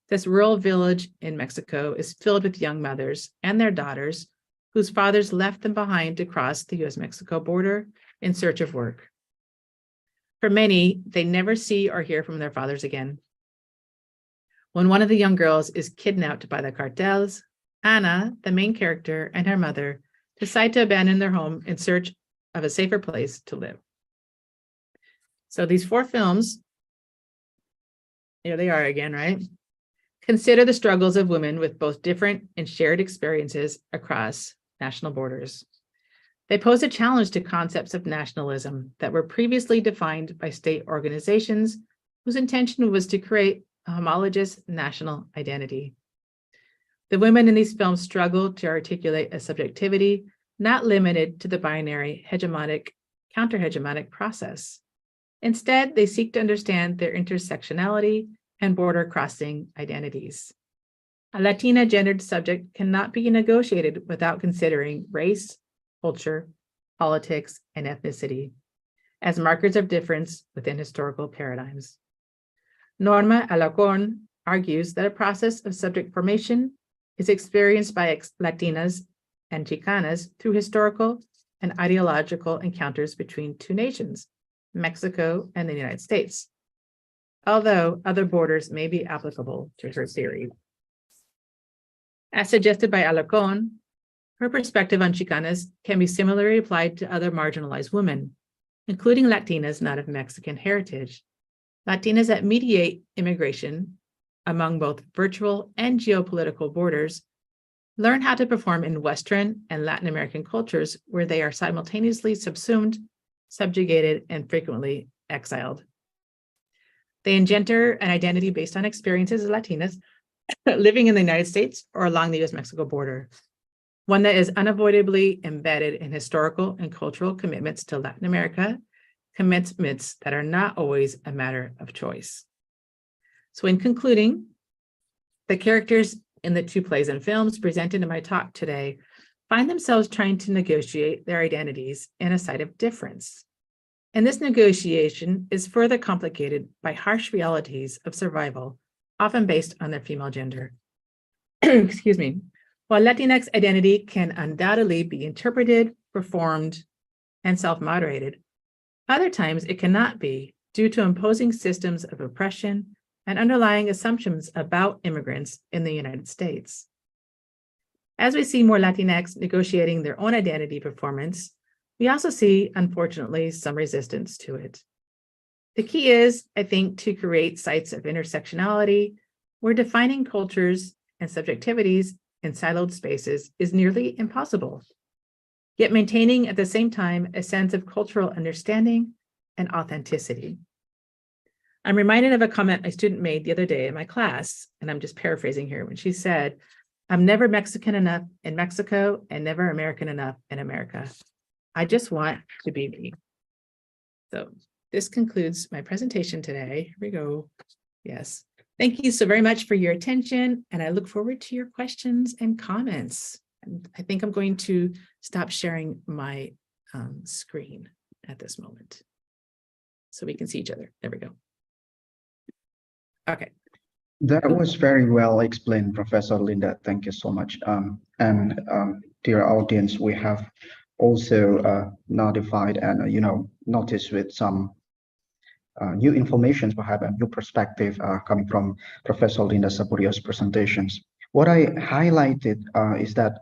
This rural village in Mexico is filled with young mothers and their daughters whose fathers left them behind to cross the US-Mexico border in search of work. For many, they never see or hear from their fathers again. When one of the young girls is kidnapped by the cartels, Ana, the main character, and her mother decide to abandon their home in search of a safer place to live. So these 4 films, here they are again, right? Consider the struggles of women with both different and shared experiences across national borders. They pose a challenge to concepts of nationalism that were previously defined by state organizations whose intention was to create a homologous national identity. The women in these films struggle to articulate a subjectivity not limited to the binary hegemonic, counter-hegemonic process. Instead, they seek to understand their intersectionality and border-crossing identities. A Latina gendered subject cannot be negotiated without considering race, culture, politics, and ethnicity as markers of difference within historical paradigms. Norma Alarcón argues that a process of subject formation is experienced by Latinas and Chicanas through historical and ideological encounters between 2 nations, Mexico and the United States, although other borders may be applicable to her theory. As suggested by Alarcón, her perspective on Chicanas can be similarly applied to other marginalized women, including Latinas not of Mexican heritage, Latinas that mediate immigration among both virtual and geopolitical borders, learn how to perform in Western and Latin American cultures where they are simultaneously subsumed, subjugated, and frequently exiled. They engender an identity based on experiences as Latinas living in the United States or along the US-Mexico border, one that is unavoidably embedded in historical and cultural commitments to Latin America, commitments that are not always a matter of choice. So in concluding, the characters in the 2 plays and films presented in my talk today find themselves trying to negotiate their identities in a site of difference. And this negotiation is further complicated by harsh realities of survival, often based on their female gender. Excuse me. While Latinx identity can undoubtedly be interpreted, performed, and self-moderated, other times it cannot be due to imposing systems of oppression and underlying assumptions about immigrants in the United States. As we see more Latinx negotiating their own identity performance, we also see, unfortunately, some resistance to it. The key is, I think, to create sites of intersectionality where defining cultures and subjectivities in siloed spaces is nearly impossible, yet maintaining at the same time a sense of cultural understanding and authenticity. I'm reminded of a comment my student made the other day in my class, and I'm just paraphrasing here, when she said, "I'm never Mexican enough in Mexico and never American enough in America. I just want to be me." So this concludes my presentation today. Here we go. Yes. Thank you so very much for your attention, and I look forward to your questions and comments. And I think I'm going to stop sharing my screen at this moment so we can see each other. There we go. Okay. That was very well explained, Professor Linda. Thank you so much. Dear audience, we have also notified and noticed with some new information, perhaps a new perspective coming from Professor Linda Saburio's presentations. What I highlighted is that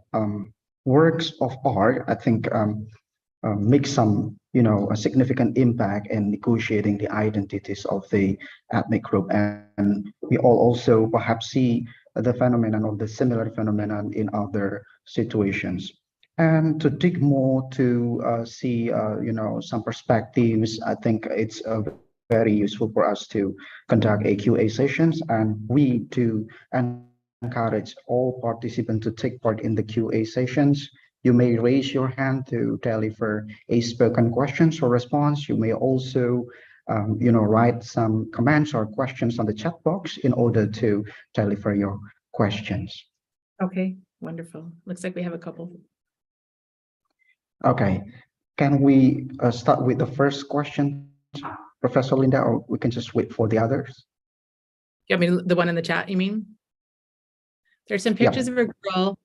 works of art, I think, make some, a significant impact in negotiating the identities of the ethnic group. And we all also perhaps see the phenomenon of the similar phenomenon in other situations. And to dig more to see, some perspectives, I think it's very useful for us to conduct a QA sessions, and we do encourage all participants to take part in the QA sessions. You may raise your hand to deliver a spoken questions or response. You may also, write some comments or questions on the chat box in order to deliver your questions. Okay, wonderful. Looks like we have a couple. Okay, can we start with the first question, Professor Linda, or we can just wait for the others? I mean, the one in the chat, you mean? There's some pictures of a girl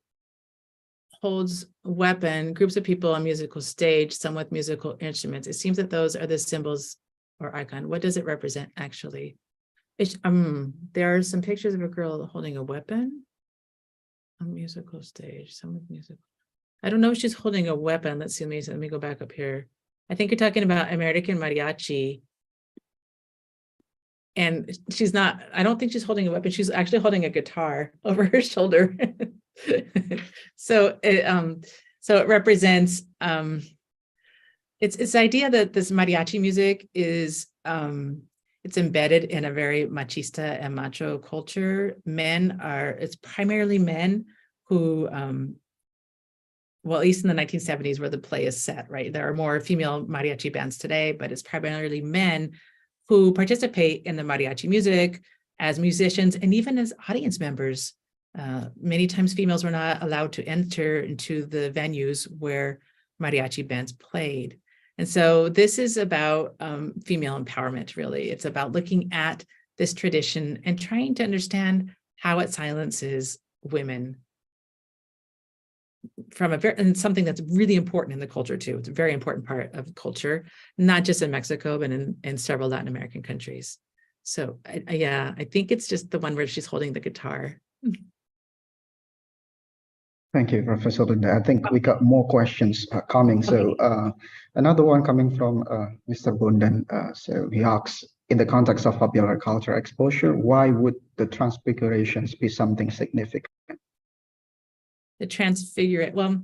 holds a weapon, groups of people on musical stage, some with musical instruments. It seems that those are the symbols or icon. What does it represent actually? There are some pictures of a girl holding a weapon on musical stage, some with music. I don't know if she's holding a weapon. Let's see, let me go back up here. I think you're talking about American mariachi. And she's not, I don't think she's holding a weapon. She's actually holding a guitar over her shoulder. So it represents it's the idea that this mariachi music is it's embedded in a very machista and macho culture. It's primarily men who well, at least in the 1970s where the play is set, right? There are more female mariachi bands today, but it's primarily men who participate in the mariachi music as musicians and even as audience members. Many times females were not allowed to enter into the venues where mariachi bands played. And so this is about female empowerment, really. It's about looking at this tradition and trying to understand how it silences women from and something that's really important in the culture too. It's a very important part of culture, not just in Mexico, but in several Latin American countries. So I think it's just the one where she's holding the guitar. Thank you, Professor Linda. I think we got more questions coming. So another one coming from Mr. Bundan. So he asks, in the context of popular culture exposure, why would the transfigurations be something significant? The transfigurate, well,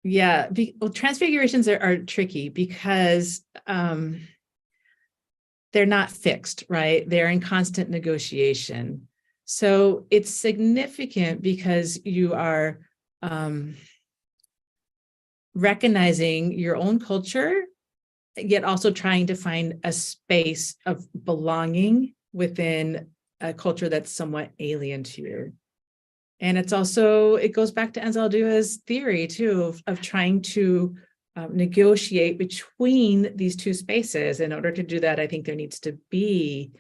yeah, transfigurations are tricky because they're not fixed, right? They're in constant negotiation. So it's significant because you are recognizing your own culture, yet also trying to find a space of belonging within a culture that's somewhat alien to you. And it goes back to Anzaldua's theory too, of trying to negotiate between these two spaces. In order to do that, I think there needs to be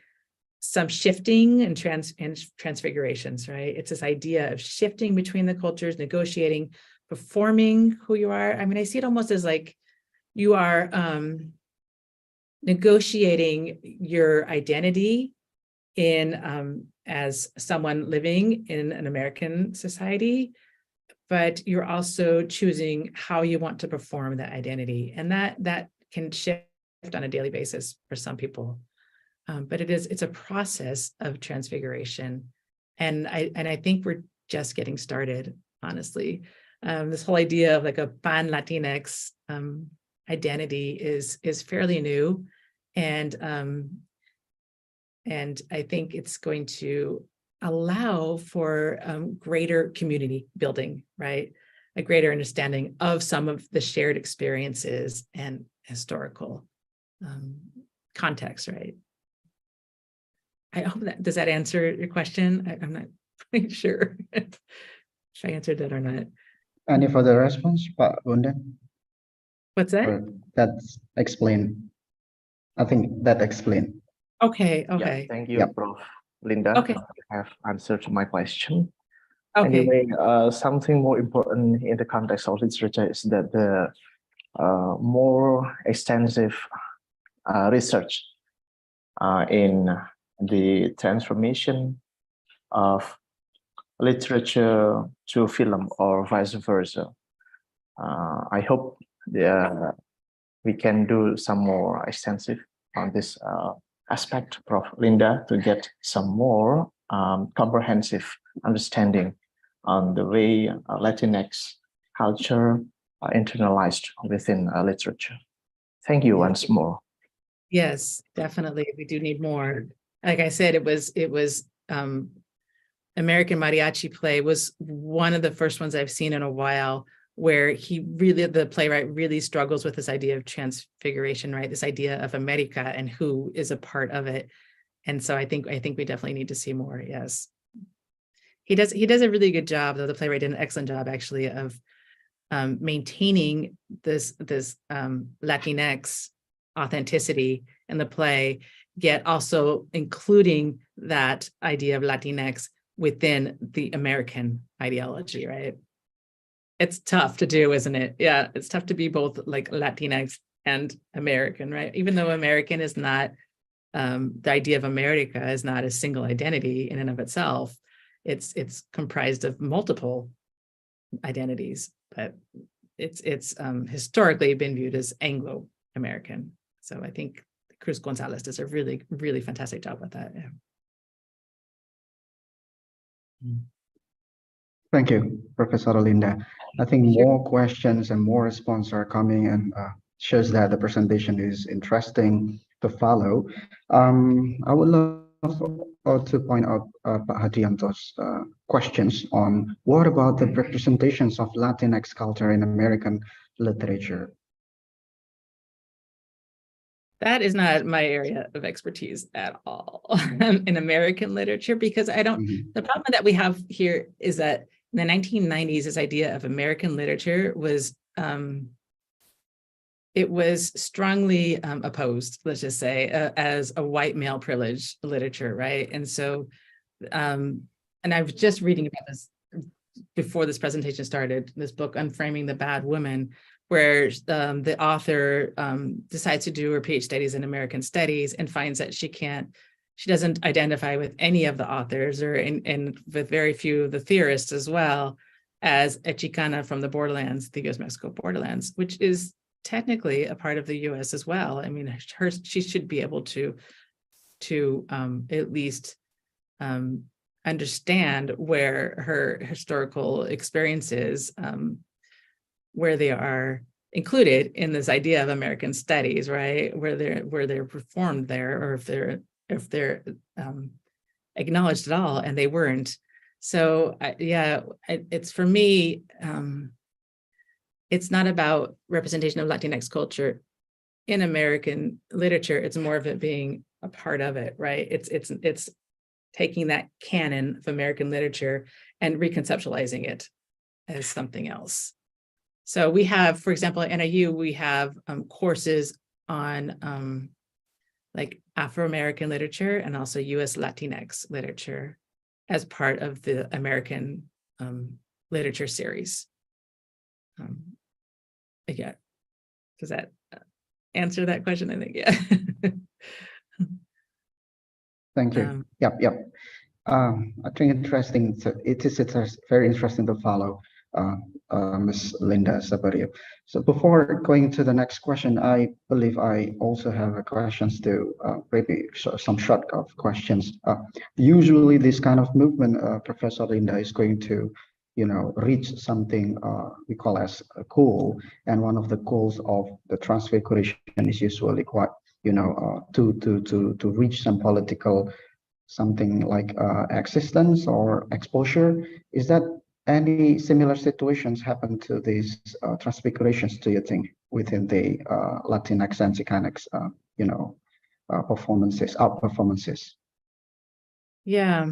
some shifting and transfigurations, right? It's this idea of shifting between the cultures, negotiating, performing who you are. I mean, I see it almost as like you are negotiating your identity in as someone living in an American society, but you're also choosing how you want to perform that identity. And that can shift on a daily basis for some people. But it's a process of transfiguration. And I think we're just getting started, honestly. This whole idea of like a pan-Latinx identity is fairly new. And I think it's going to allow for greater community building, right? A greater understanding of some of the shared experiences and historical context, right? I hope does that answer your question? I'm not quite sure if I answered that or not. Any further response, Pak Bundan? What's that? Or that's explained. I think that explained. Okay. Yeah, thank you, Yep. Prof. Linda. Okay. Have answered to my question. Okay. Anyway, something more important in the context of literature is that the more extensive research in the transformation of literature to film or vice versa. I hope we can do some more extensive on this aspect, Prof. Linda, to get some more comprehensive understanding on the way Latinx culture internalized within literature. Thank you once more. Yes, definitely. We do need more. Like I said, it was American Mariachi Play was one of the first ones I've seen in a while where the playwright really struggles with this idea of transfiguration, right? This idea of America and who is a part of it. And so I think we definitely need to see more. Yes. He does a really good job, though. The playwright did an excellent job actually of maintaining this Latinx authenticity in the play, yet also including that idea of Latinx within the American ideology, right? It's tough to do, isn't it? Yeah, it's tough to be both like Latinx and American, right? Even though American is not, the idea of America is not a single identity in and of itself. It's comprised of multiple identities, but it's historically been viewed as Anglo-American. So I think Cruz Gonzalez does a really, really fantastic job with that. Yeah. Thank you, Professor Linda. I think more questions and more responses are coming, and shows that the presentation is interesting to follow. I would love to point out Pak Hadianto's questions on what about the representations of Latinx culture in American literature? That is not my area of expertise at all in American literature, because I don't, the problem that we have here is that in the 1990s, this idea of American literature was, it was strongly opposed, let's just say, as a white male privilege literature, right? And so, and I was just reading about this before this presentation started, this book, Unframing the Bad Woman, where the author decides to do her PhD studies in American studies and finds that she doesn't identify with any of the authors, or and with very few of the theorists as well, as a Chicana from the borderlands, the US-Mexico borderlands, which is technically a part of the US as well. I mean, she should be able to at least understand where her historical experiences, where they are included in this idea of American studies, right? Where they're performed there, or if they're acknowledged at all, and they weren't. So it's for me, it's not about representation of Latinx culture in American literature. It's more of it being a part of it, right? It's taking that canon of American literature and reconceptualizing it as something else. So we have, for example, at NIU, we have courses on like Afro-American literature and also US Latinx literature as part of the American literature series. Yeah, does that answer that question? I think, yeah. Thank you. Yep. I think interesting. So it's very interesting to follow, Ms. Linda Sabario. So before going to the next question, I believe I also have a questions to maybe some short of questions. Usually this kind of movement, Professor Linda, is going to, reach something we call as a goal, and one of the goals of the transfiguration is usually quite, to reach some political, something like existence or exposure. Is that any similar situations happen to these transfigurations, do you think, within the Latinx and Chicanx, art performances? Yeah,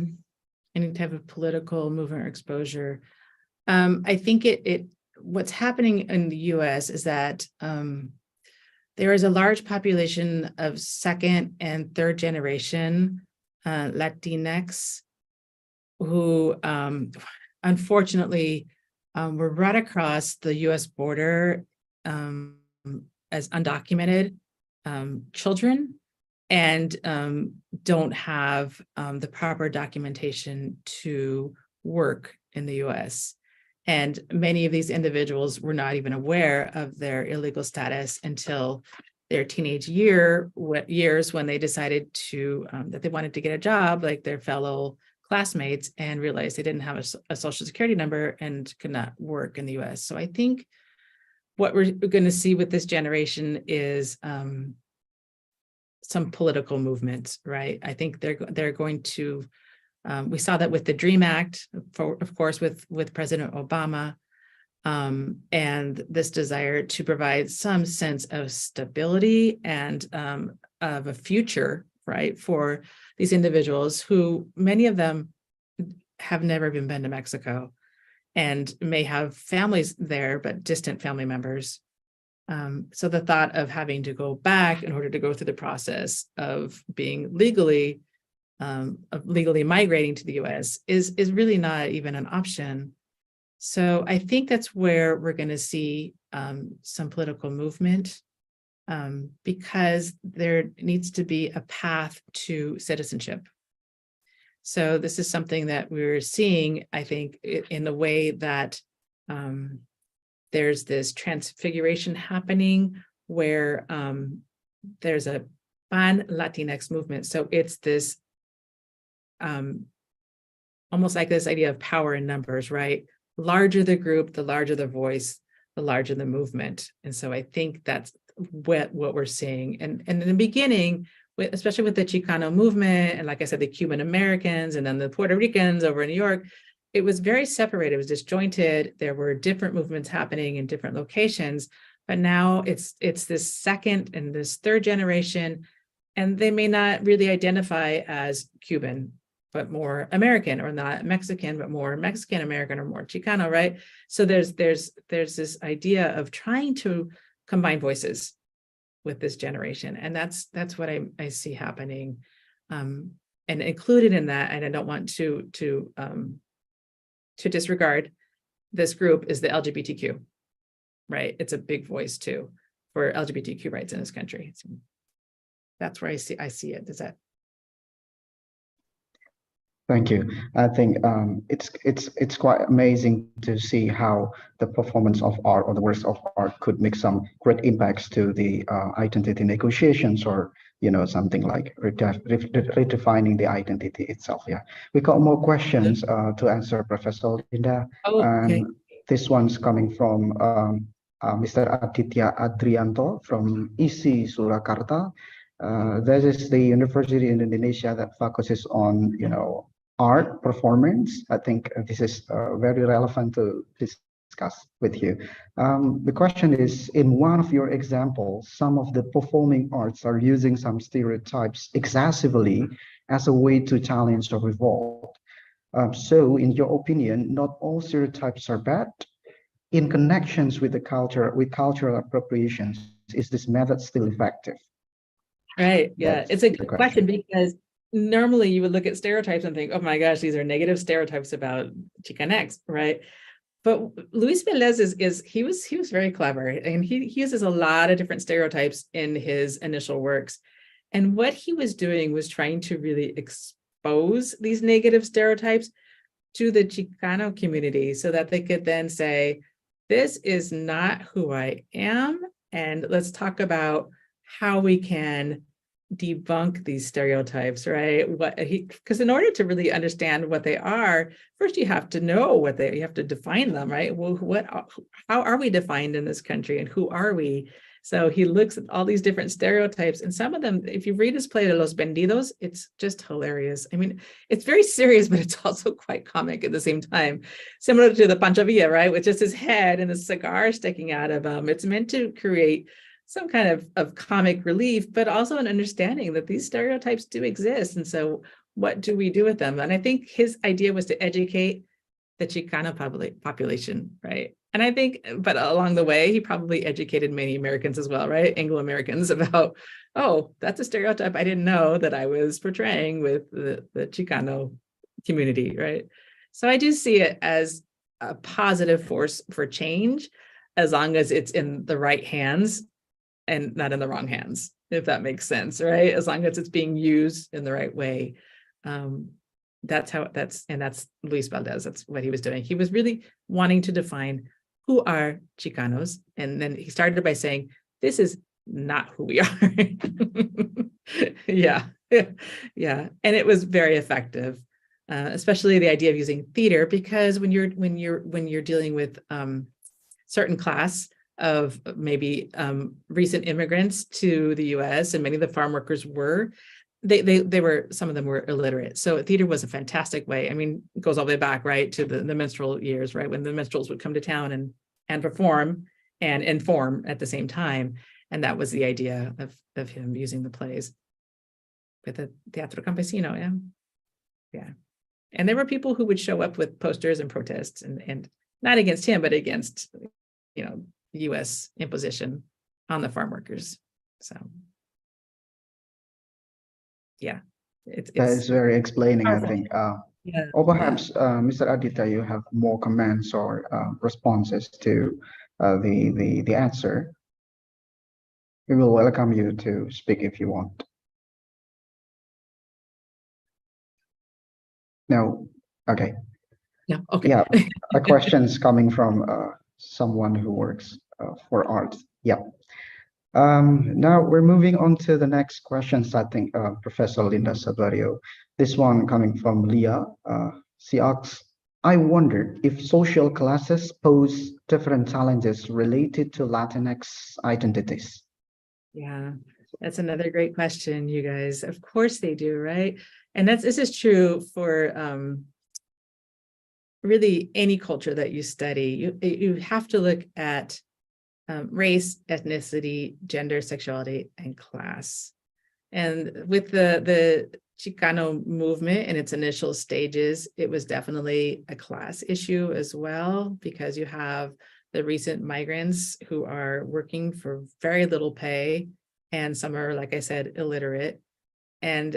any type of political movement or exposure. I think what's happening in the US is that there is a large population of second and third generation Latinx who unfortunately were right across the US border as undocumented children and don't have the proper documentation to work in the US. And many of these individuals were not even aware of their illegal status until their teenage years when they decided to that they wanted to get a job like their fellow classmates and realized they didn't have a social security number and could not work in the US. So I think what we're going to see with this generation is some political movements, right? I think they're going to, we saw that with the DREAM Act, of course, with President Obama, and this desire to provide some sense of stability and of a future, right, for these individuals who many of them have never even been to Mexico and may have families there, but distant family members. So the thought of having to go back in order to go through the process of being legally migrating to the US is really not even an option. So I think that's where we're going to see some political movement because there needs to be a path to citizenship. So this is something that we're seeing, I think, in the way that there's this transfiguration happening where there's a pan-Latinx movement. So it's this almost like this idea of power in numbers, right? Larger the group, the larger the voice, the larger the movement. And so I think that's what we're seeing. And in the beginning, especially with the Chicano movement, and like I said, the Cuban Americans, and then the Puerto Ricans over in New York, it was very separated, it was disjointed. There were different movements happening in different locations, but now it's this second and this third generation, and they may not really identify as Cuban, but more American, or not Mexican, but more Mexican American or more Chicano, right? So there's this idea of trying to combine voices with this generation, and that's what I see happening, and included in that. And I don't want to disregard this group is the LGBTQ, right? It's a big voice too for LGBTQ rights in this country. So that's where I see it. Is that? Thank you. I think it's quite amazing to see how the performance of art or the works of art could make some great impacts to the identity negotiations, or something like redefining the identity itself. Yeah, we got more questions to answer, Professor Linda. Oh, okay. And this one's coming from Mr. Aditya Adrianto from ISI Surakarta. This is the university in Indonesia that focuses on art performance. I think this is very relevant to discuss with you. The question is, in one of your examples, some of the performing arts are using some stereotypes excessively as a way to challenge or revolt. So in your opinion, not all stereotypes are bad. In connections with the culture, with cultural appropriations, is this method still effective? Right. Yeah, That's it's a good question, because normally you would look at stereotypes and think, oh my gosh, these are negative stereotypes about Chicanx, right? But Luis Velez he was very clever, and he uses a lot of different stereotypes in his initial works. And what he was doing was trying to really expose these negative stereotypes to the Chicano community so that they could then say, this is not who I am, and let's talk about how we can debunk these stereotypes, right? Because in order to really understand what they are, first you have to know you have to define them, right? Well, how are we defined in this country, and who are we? So he looks at all these different stereotypes, and some of them, if you read his play de Los Vendidos, it's just hilarious. I mean, it's very serious, but it's also quite comic at the same time, similar to the Pancho Villa, right? With just his head and a cigar sticking out of him. It's meant to create some kind of comic relief, but also an understanding that these stereotypes do exist. And so what do we do with them? And I think his idea was to educate the Chicano population, right? And I think, but along the way, he probably educated many Americans as well, right? Anglo-Americans about, oh, that's a stereotype I didn't know that I was portraying with the Chicano community, right? So I do see it as a positive force for change, as long as it's in the right hands and not in the wrong hands, if that makes sense, right? As long as it's being used in the right way. That's Luis Valdez. That's what he was doing. He was really wanting to define who are Chicanos. And then he started by saying, this is not who we are. Yeah. Yeah. And it was very effective, especially the idea of using theater, because when you're dealing with certain class of maybe recent immigrants to the US, and many of the farm workers were, they were, some of them were illiterate. So theater was a fantastic way. I mean, it goes all the way back, right, to the minstrel years, right, when the minstrels would come to town and perform and inform at the same time. And that was the idea of him using the plays with the Teatro Campesino. Yeah. Yeah. And there were people who would show up with posters and protests, and not against him, but against, US imposition on the farm workers. So yeah, That is very explaining, I think. Yeah. Or perhaps, Mr. Aditya, you have more comments or responses to the answer. We will welcome you to speak if you want. No, okay. Yeah. Okay. Yeah, a question is coming from someone who works for art. Yeah. Now we're moving on to the next questions. I think Professor Linda Saverio. This one coming from Leah. She asks, I wonder if social classes pose different challenges related to Latinx identities. Yeah, that's another great question, you guys. Of course they do, right? And this is true for really any culture that you study. You have to look at race, ethnicity, gender, sexuality, and class. And with the Chicano movement in its initial stages, it was definitely a class issue as well, because you have the recent migrants who are working for very little pay, and some are, like I said, illiterate. And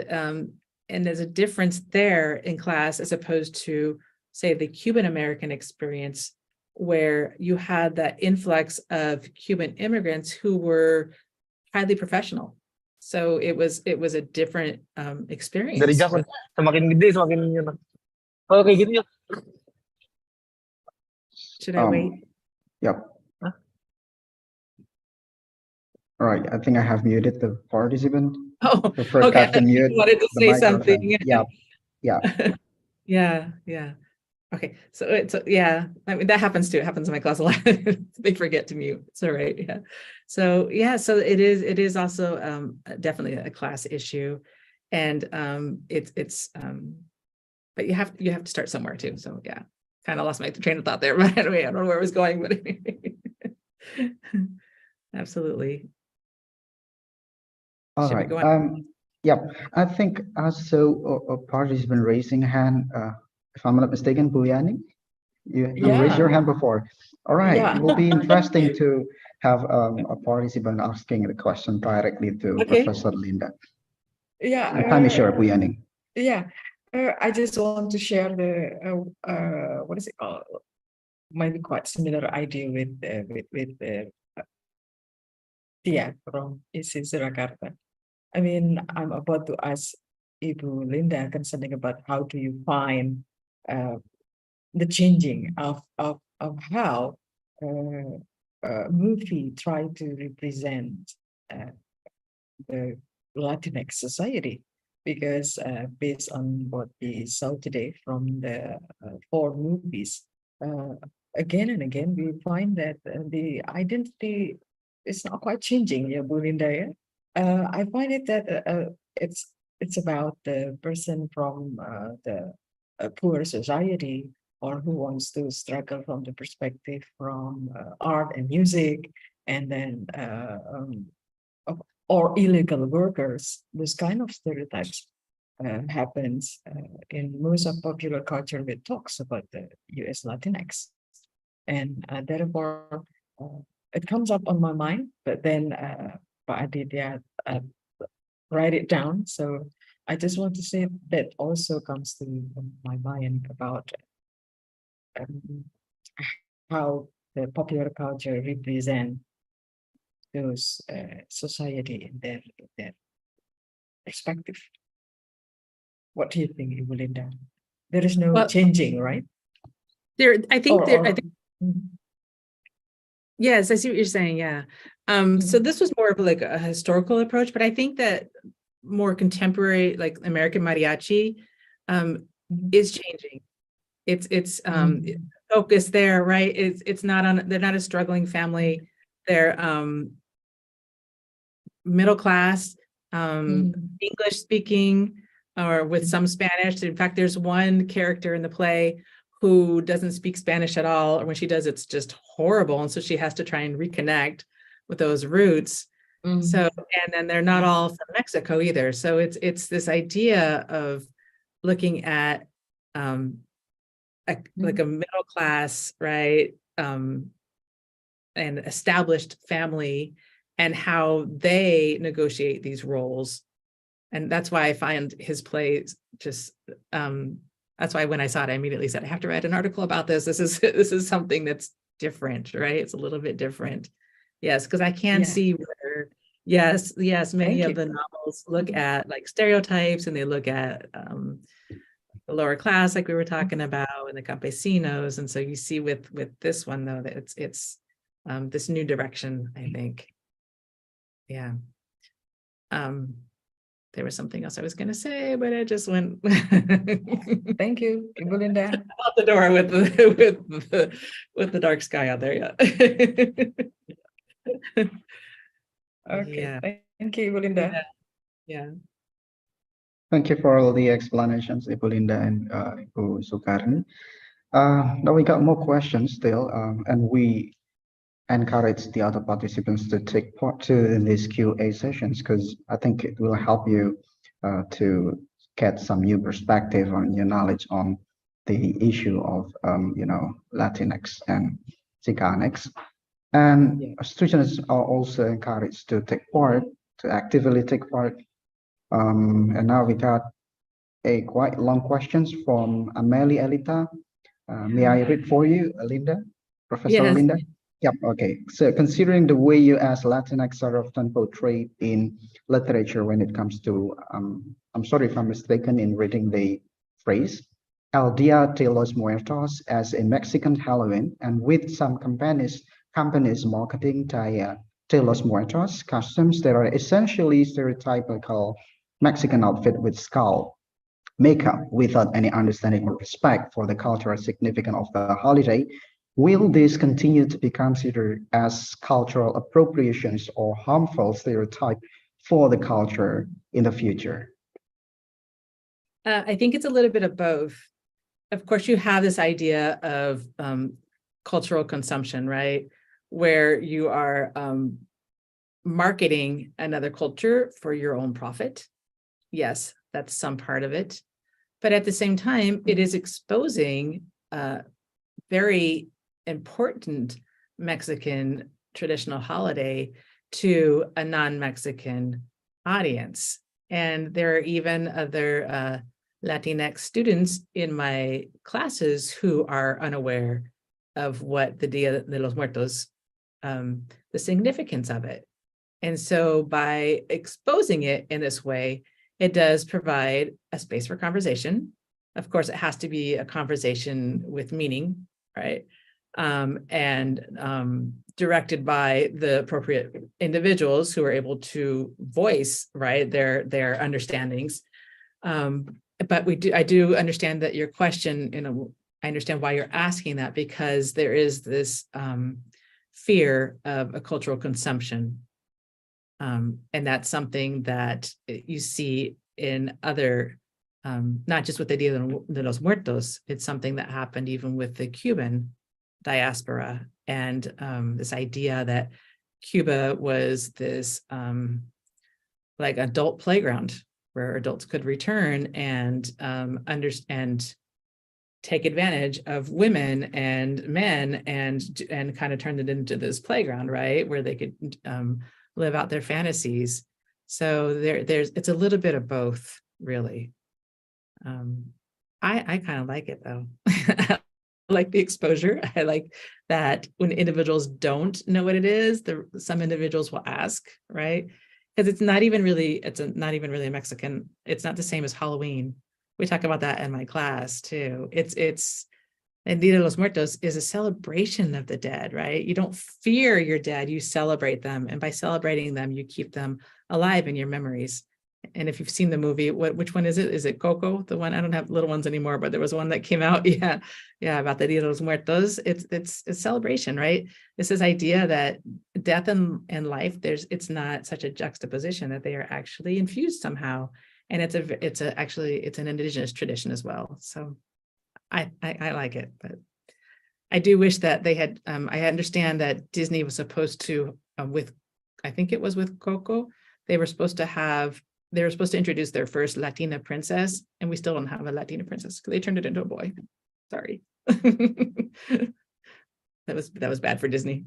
there's a difference there in class as opposed to, say, the Cuban American experience, where you had that influx of Cuban immigrants who were highly professional. So it was a different experience. Dari Japan, semakin gede semakin yun. Kalau kayak gitu yuk. Should I wait? Yep. Huh? All right, I think I have muted the participant. Oh, Okay. okay. You wanted to say something. Yeah, yeah. Yeah. Okay, so yeah, I mean, that happens too. It happens in my class a lot. They forget to mute. It's all right. Yeah. So it is also definitely a class issue, and it's but you have to start somewhere too. So yeah, kind of lost my train of thought there, but anyway, I don't know where I was going, but absolutely. All right. Yeah, I think also a participant raising hand. If I'm not mistaken, Buyani, you raised your hand before. All right, Yeah. it will be interesting to have a participant asking the question directly to Okay. Professor Linda. Yeah. The time is yours, Buyani. Yeah. I just want to share the what is it called? Maybe quite similar idea with Tia from ISI Surakarta. I mean, I'm about to ask Ibu Linda concerning about how do you find the changing of how movie try to represent the Latinx society, because based on what we saw today from the 4 movies, again and again we find that the identity is not quite changing. Yeah, Bulinda. Yeah? I find it that it's about the person from the poor society, or who wants to struggle from the perspective from art and music, and then or illegal workers, those kind of stereotypes. happens in most of popular culture which talks about the US Latinx. And therefore, it comes up on my mind, but then Pak Aditya write it down. So I just want to say that also comes to my mind about how the popular culture represent those society in their perspective. What do you think, Ibu Linda? There is no Well, changing, right? I think I think Mhm. yes, I see what you're saying. Yeah. So this was more of like a historical approach, but I think that more contemporary, like American mariachi, is changing. It's focused there, right? It's not on, they're not a struggling family. They're middle class, English speaking, or with some Spanish. In fact, there's one character in the play who doesn't speak Spanish at all, or when she does, it's just horrible. And so she has to try and reconnect with those roots. So, and then they're not all from Mexico either. So it's this idea of looking at like a middle class, right? And established family and how they negotiate these roles. And that's why I find his plays just that's why when I saw it, I immediately said, I have to write an article about this. This is something that's different, right? It's a little bit different. Yes, because I can see where, yes, many of the novels look at like stereotypes, and they look at the lower class, like we were talking about, and the campesinos. And so you see with this one, though, that it's this new direction, I think. Yeah. There was something else I was going to say, but it just went. Thank you, Ibu Linda. Out the door with the dark sky out there. Yeah. Okay, Yeah. thank you, Ibu Linda. Yeah. Thank you for all the explanations, Ibu Linda and Ibu Sukarni. Now we got more questions still, and we encourage the other participants to take part too in these Q&A sessions, because I think it will help you to get some new perspective or new knowledge on the issue of Latinx and Chicanx. And students are also encouraged to take part, to actively take part. And now we got a quite long questions from Amelie Elita. May I read for you, Linda? Professor Linda? Yep, okay. So considering the way US Latinx are often portrayed in literature when it comes to, I'm sorry if I'm mistaken in reading the phrase, El Dia de los Muertos as a Mexican Halloween, and with some companies marketing de los Muertos costumes that are essentially stereotypical Mexican outfit with skull makeup without any understanding or respect for the cultural significance of the holiday. Will this continue to be considered as cultural appropriations or harmful stereotype for the culture in the future? I think it's a little bit of both. Of course, you have this idea of cultural consumption, right? Where you are marketing another culture for your own profit. Yes, that's some part of it. But at the same time, it is exposing very important Mexican traditional holiday to a non-Mexican audience. And there are even other Latinx students in my classes who are unaware of what the Dia de los Muertos, the significance of it. And so by exposing it in this way, it does provide a space for conversation. Of course, it has to be a conversation with meaning, right? And directed by the appropriate individuals who are able to voice, right, their understandings. But I do understand that your question, I understand why you're asking that, because there is this fear of a cultural consumption. And that's something that you see in other, not just with the Dia de los Muertos, it's something that happened even with the Cuban diaspora, and this idea that Cuba was this like adult playground, where adults could return and understand, take advantage of women and men and kind of turn it into this playground, right, where they could live out their fantasies. So it's a little bit of both, really. I kind of like it though. I like the exposure. I like that when individuals don't know what it is, some individuals will ask, right? Because it's not even really a Mexican. It's not the same as Halloween. We talk about that in my class too. And Dia de los Muertos is a celebration of the dead, right? You don't fear your dead, you celebrate them. And by celebrating them, you keep them alive in your memories. And if you've seen the movie, which one is it? Is it Coco? The one, I don't have little ones anymore, but there was one that came out. Yeah, about the Dia de los Muertos. It's celebration, right? It's this idea that death and life, it's not such a juxtaposition, that they are actually infused somehow. And it's an indigenous tradition as well. So I like it, but I do wish that they had, I understand that Disney was supposed to, I think it was with Coco, they were supposed to introduce their first Latina princess, and we still don't have a Latina princess because they turned it into a boy. Sorry. That was bad for Disney.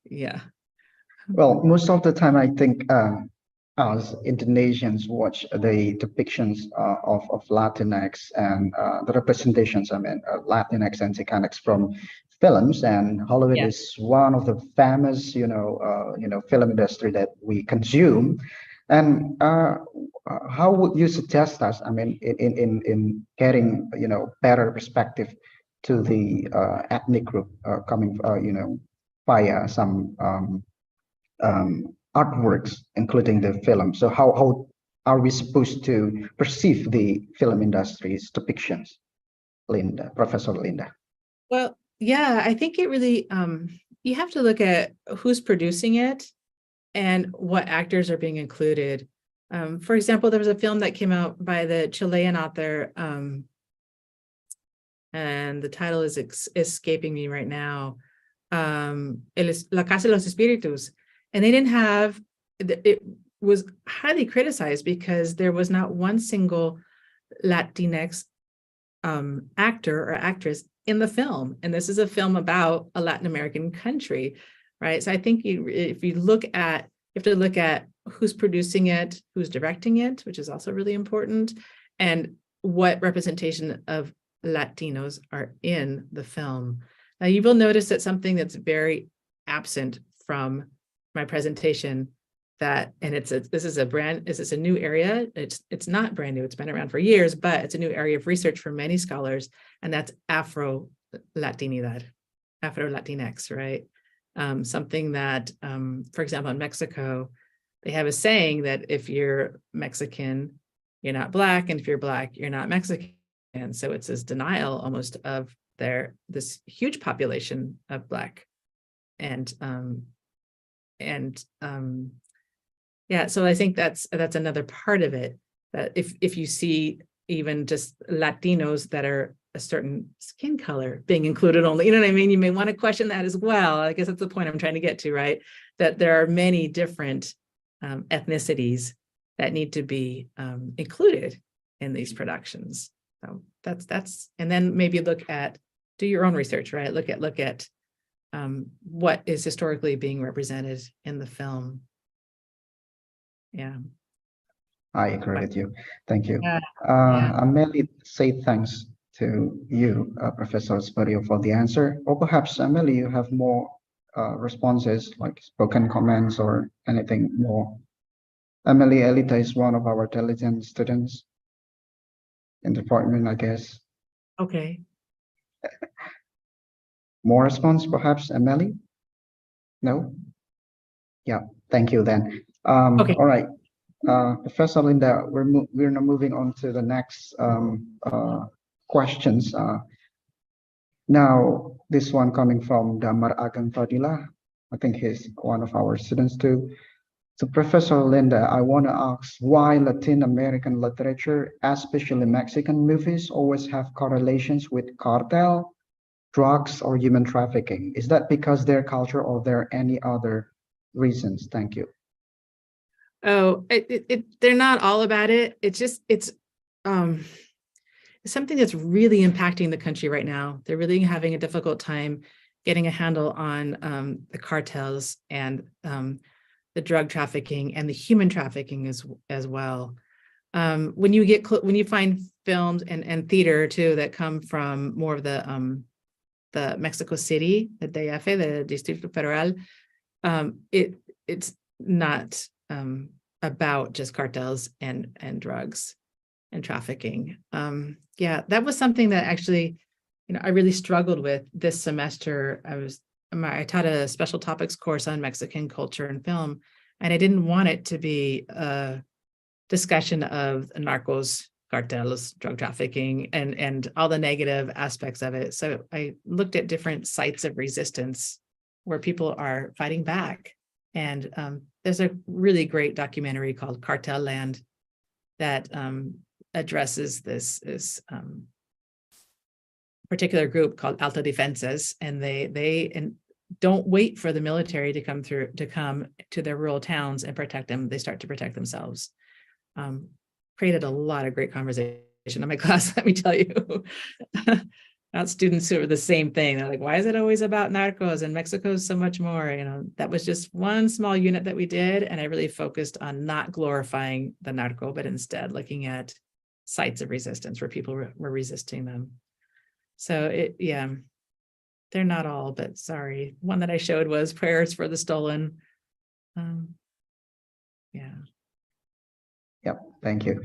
Yeah. Well, most of the time, I think us Indonesians watch the depictions of Latinx and the representations, Latinx and Chicanx from films, and Hollywood Yeah. is one of the famous, film industry that we consume. And how would you suggest us? I mean, in getting better perspective to the ethnic group coming, via some artworks, including the film. So how are we supposed to perceive the film industry's depictions, Professor Linda? Well, yeah, I think it really, you have to look at who's producing it and what actors are being included. For example, there was a film that came out by the Chilean author, and the title is escaping me right now. La Casa de los Espíritus. And they didn't have, it was highly criticized because there was not one single Latinx actor or actress in the film. And this is a film about a Latin American country, right? So I think you have to look at who's producing it, who's directing it, which is also really important, and what representation of Latinos are in the film. Now you will notice that something that's very absent from my presentation, this is a new area. It's not brand new, it's been around for years, but it's a new area of research for many scholars, and that's Afro-Latinidad, Afro-Latinx, right? Something that, for example, in Mexico, they have a saying that if you're Mexican, you're not Black, and if you're Black, you're not Mexican. And so it's this denial almost of this huge population of Black. Yeah, so I think that's another part of it, that if you see even just Latinos that are a certain skin color being included only, you know what I mean? You may want to question that as well. I guess that's the point I'm trying to get to, right? That there are many different ethnicities that need to be included in these productions. So that's, and then maybe do your own research, right? Look at what is historically being represented in the film. Yeah. I agree with you. Thank you. Yeah. I merely say thanks to you, Professor Esperio, for the answer. Or perhaps, Amelie, you have more responses, like spoken comments or anything more. Amelie Elita is one of our intelligent students in the department, I guess. Okay. More response, perhaps, Amelie? No? Yeah, thank you then. Okay. All right. Professor Linda, we're now moving on to the next questions. Now, this one coming from Damar Agam Fadila. I think he's one of our students too. So Professor Linda, I want to ask why Latin American literature, especially Mexican movies, always have correlations with cartel, drugs, or human trafficking. Is that because their culture or there are any other reasons? Thank you. Oh, they're not all about it. It's something that's really impacting the country right now. They're really having a difficult time getting a handle on the cartels and the drug trafficking and the human trafficking as well. When you find films and theater too that come from more of the Mexico City, the DF, the Distrito Federal, it's not about just cartels and drugs and trafficking. Yeah, that was something that actually, I really struggled with this semester. I taught a special topics course on Mexican culture and film, and I didn't want it to be a discussion of narcos, cartels, drug trafficking, and all the negative aspects of it. So I looked at different sites of resistance where people are fighting back. And there's a really great documentary called Cartel Land that addresses this particular group called Alta Defensas, and they don't wait for the military to come to their rural towns and protect them. They start to protect themselves. Created a lot of great conversation in my class, let me tell you. Not students who are the same thing. They're like, why is it always about narcos and Mexico's so much more? That was just one small unit that we did. And I really focused on not glorifying the narco, but instead looking at sites of resistance where people were resisting them. So they're not all, but sorry. One that I showed was Prayers for the Stolen. Yeah. Yep, thank you.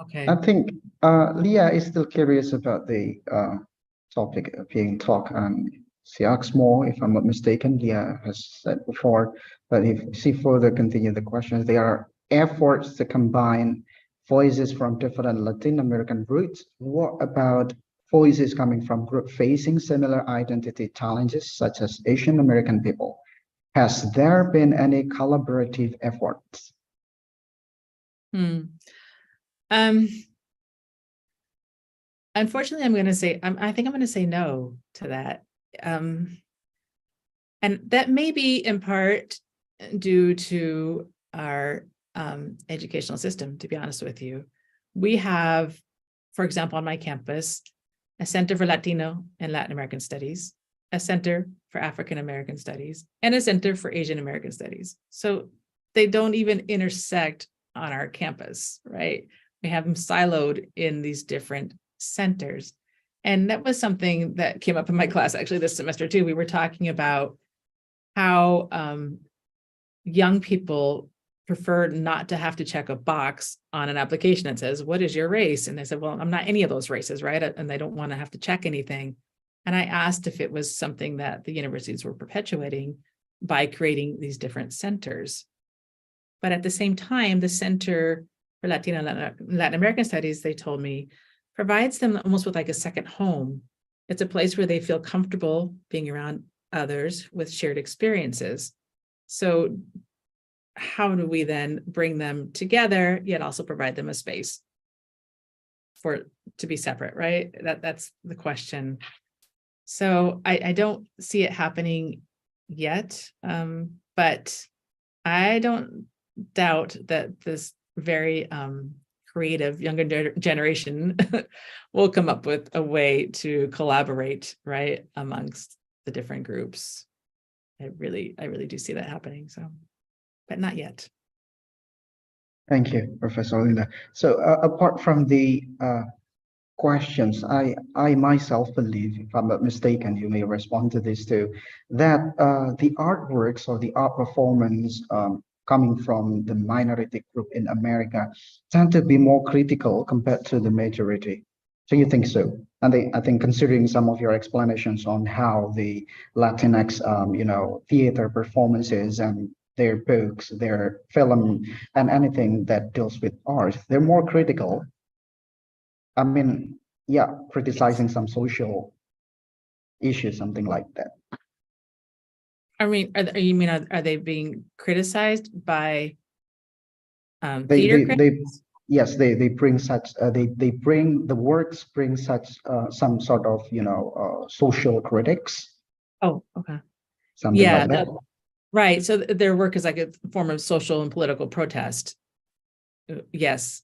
Okay. I think Leah is still curious about the topic being taught, and she asks more, if I'm not mistaken. Leah has said before, but if she further continue the questions, there are efforts to combine voices from different Latin American roots. What about voices coming from groups facing similar identity challenges, such as Asian American people? Has there been any collaborative efforts? Unfortunately, I think I'm going to say no to that. And that may be in part due to our educational system, to be honest with you. We have, for example, on my campus, a Center for Latino and Latin American Studies, a Center for African American Studies, and a Center for Asian American Studies. So they don't even intersect on our campus, right? We have them siloed in these different centers. And that was something that came up in my class actually this semester too. We were talking about how young people prefer not to have to check a box on an application that says, what is your race? And they said, well, I'm not any of those races, right? And they don't want to have to check anything. And I asked if it was something that the universities were perpetuating by creating these different centers. But at the same time, the Center for Latino and Latin American Studies, they told me, provides them almost with like a second home. It's a place where they feel comfortable being around others with shared experiences. So how do we then bring them together, yet also provide them a space to be separate, right? That's the question. So I don't see it happening yet, but I don't doubt that this very creative younger generation will come up with a way to collaborate, right, amongst the different groups. I really do see that happening. So, but not yet. Thank you, Professor Linda. So apart from the questions, I myself believe, if I'm not mistaken, you may respond to this too, that the artworks or the art performance coming from the minority group in America tend to be more critical compared to the majority. So you think so? And I think considering some of your explanations on how the Latinx, theater performances and their books, their film, and anything that deals with art, they're more critical. I mean, yeah, criticizing some social issues, something like that. I mean, are they being criticized by They critics? yes, they bring such they bring the works bring such some sort of social critics, Oh, okay. something like that. Right. So their work is like a form of social and political protest. Yes.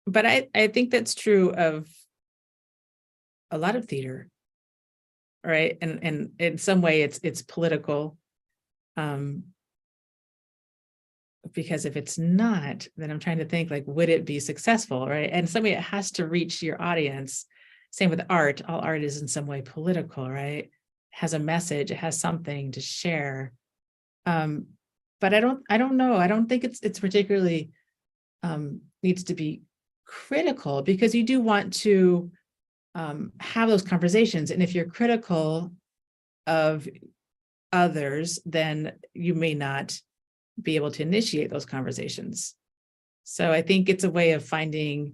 But I think that's true of a lot of theater. Right. And in some way it's political. Because if it's not, then I'm trying to think like, would it be successful? Right. And some way it has to reach your audience. Same with art. All art is in some way political, right? It has a message, it has something to share. But I don't know. I don't think it's particularly needs to be critical, because you do want to have those conversations. And if you're critical of others, then you may not be able to initiate those conversations. So I think it's a way of finding,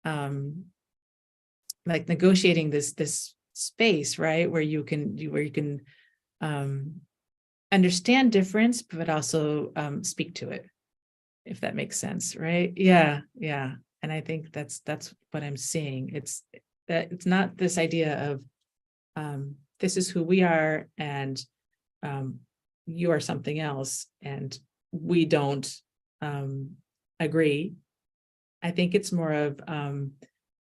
like negotiating this space, right, where you can understand difference, but also speak to it, if that makes sense, right? Yeah. And I think that's what I'm seeing. It's not this idea of this is who we are, and you are something else, and we don't agree. I think it's more of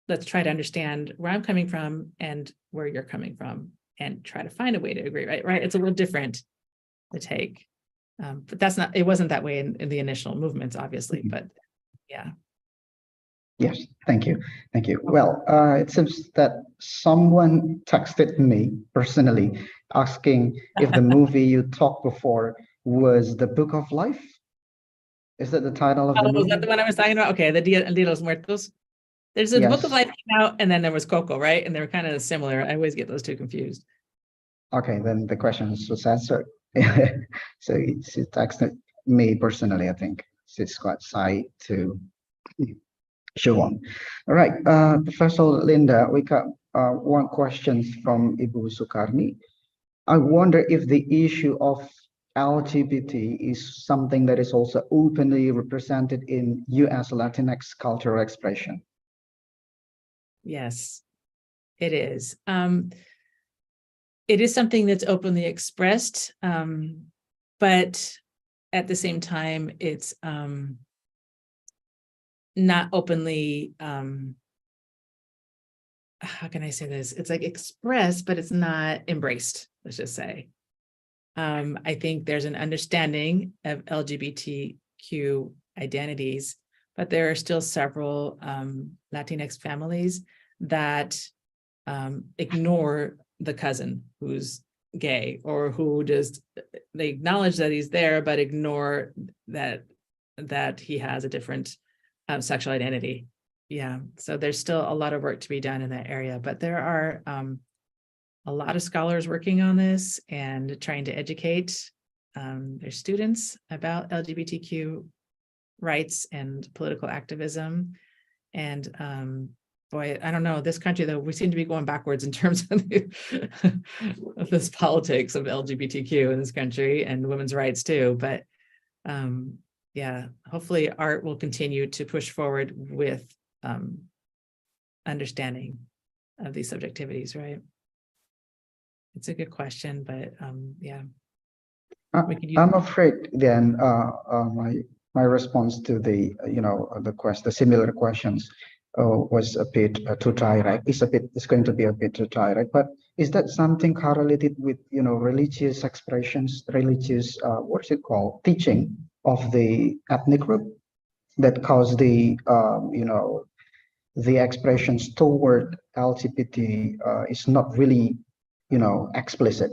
let's try to understand where I'm coming from and where you're coming from, and try to find a way to agree, right? It's a little different to take. But it wasn't that way in the initial movements, obviously, but yeah. Yes, thank you. Thank you. Well, it seems that someone texted me personally asking if the movie you talked before was The Book of Life. Is that the title of the Was movie? that the one I was talking about? Okay, the Dia de los Muertos. There's a Book of Yes. Life came out, and then there was Coco, right? And they were kind of similar. I always get those two confused. Okay, then the question was answered. So she texted me personally, I think. She's quite shy to show on. All right, Professor Linda, we got one question from Ibu Sukarni. I wonder if the issue of LGBT is something that is also openly represented in US Latinx cultural expression. Yes, it is. It is something that's openly expressed, but at the same time, it's not openly, how can I say this? It's like expressed, but it's not embraced, let's just say. I think there's an understanding of LGBTQ identities, but there are still several Latinx families that ignore the cousin who's gay, or who just, they acknowledge that he's there, but ignore that he has a different sexual identity. Yeah, so there's still a lot of work to be done in that area, but there are a lot of scholars working on this and trying to educate their students about LGBTQ rights and political activism. And boy, I don't know, this country, though, we seem to be going backwards in terms of, of this politics of LGBTQ in this country, and women's rights too. But yeah, hopefully art will continue to push forward with understanding of these subjectivities, right? It's a good question, but yeah. I'm afraid then my response to the the similar questions was a bit too dry, right? It's going to be a bit too dry, right? But is that something correlated with religious expressions, religious what's it called, teaching of the ethnic group that cause the the expressions toward LGBT is not really explicit?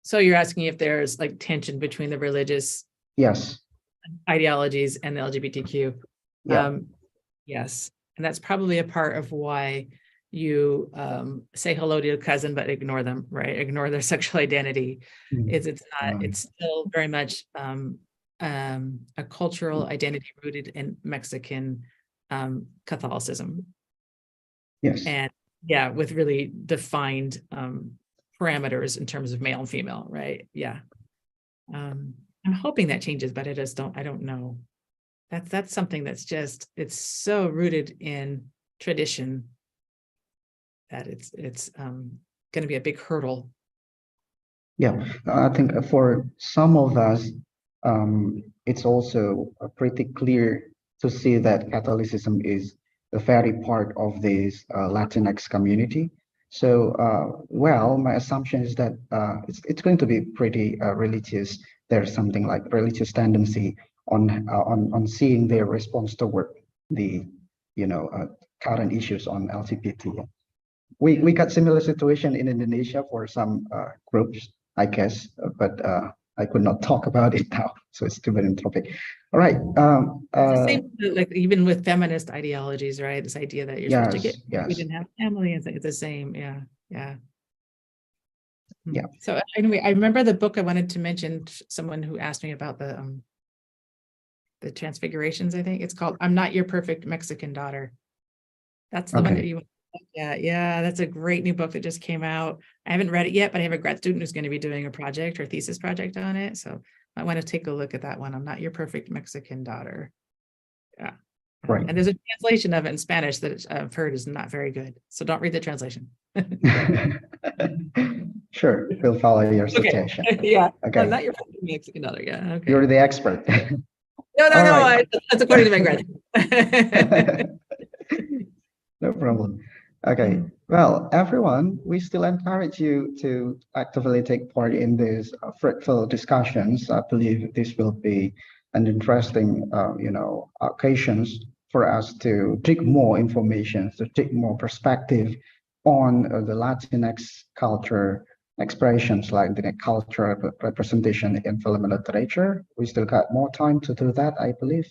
So you're asking if there's like tension between the religious Yes. ideologies and the LGBTQ. Yeah. Yes, and that's probably a part of why you say hello to your cousin but ignore them, right? Ignore their sexual identity. It's not. It's still very much a cultural identity rooted in Mexican Catholicism. Yes. And yeah, with really defined parameters in terms of male and female, right? Yeah. I'm hoping that changes, but I don't know. That's something that's just, it's so rooted in tradition that it's going to be a big hurdle Yeah, I think for some of us, it's also pretty clear to see that Catholicism is a very part of this Latinx community. So, well, my assumption is that it's going to be pretty religious. There's something like religious tendency on seeing their response toward the, current issues on LGBT. We got similar situation in Indonesia for some groups, I guess, but I could not talk about it now, so it's too different topic. All right. It's the same, like even with feminist ideologies, right? This idea that you're supposed to Yes, get, we yes. didn't have family, it's the same. Yeah, yeah. Yeah. So anyway, I remember the book I wanted to mention, someone who asked me about the transfigurations, I think it's called I'm Not Your Perfect Mexican Daughter. That's the one that Okay. you, yeah, that's a great new book that just came out. I haven't read it yet, but I have a grad student who's going to be doing a project or thesis project on it. So I want to take a look at that one. I'm Not Your Perfect Mexican Daughter. Yeah. Right. And there's a translation of it in Spanish that I've heard is not very good. So don't read the translation. Sure, we'll follow your Okay. suggestion. Yeah. Okay. I'm Not Your Perfect Mexican Daughter. Yeah. Okay. You're the expert. No, All right. that's according to my grad. No problem. Okay. Well, everyone, we still encourage you to actively take part in these fruitful discussions. I believe this will be an interesting, occasions for us to dig more information, to dig more perspective on the Latinx culture expressions like the cultural representation in film and literature. We still got more time to do that, I believe.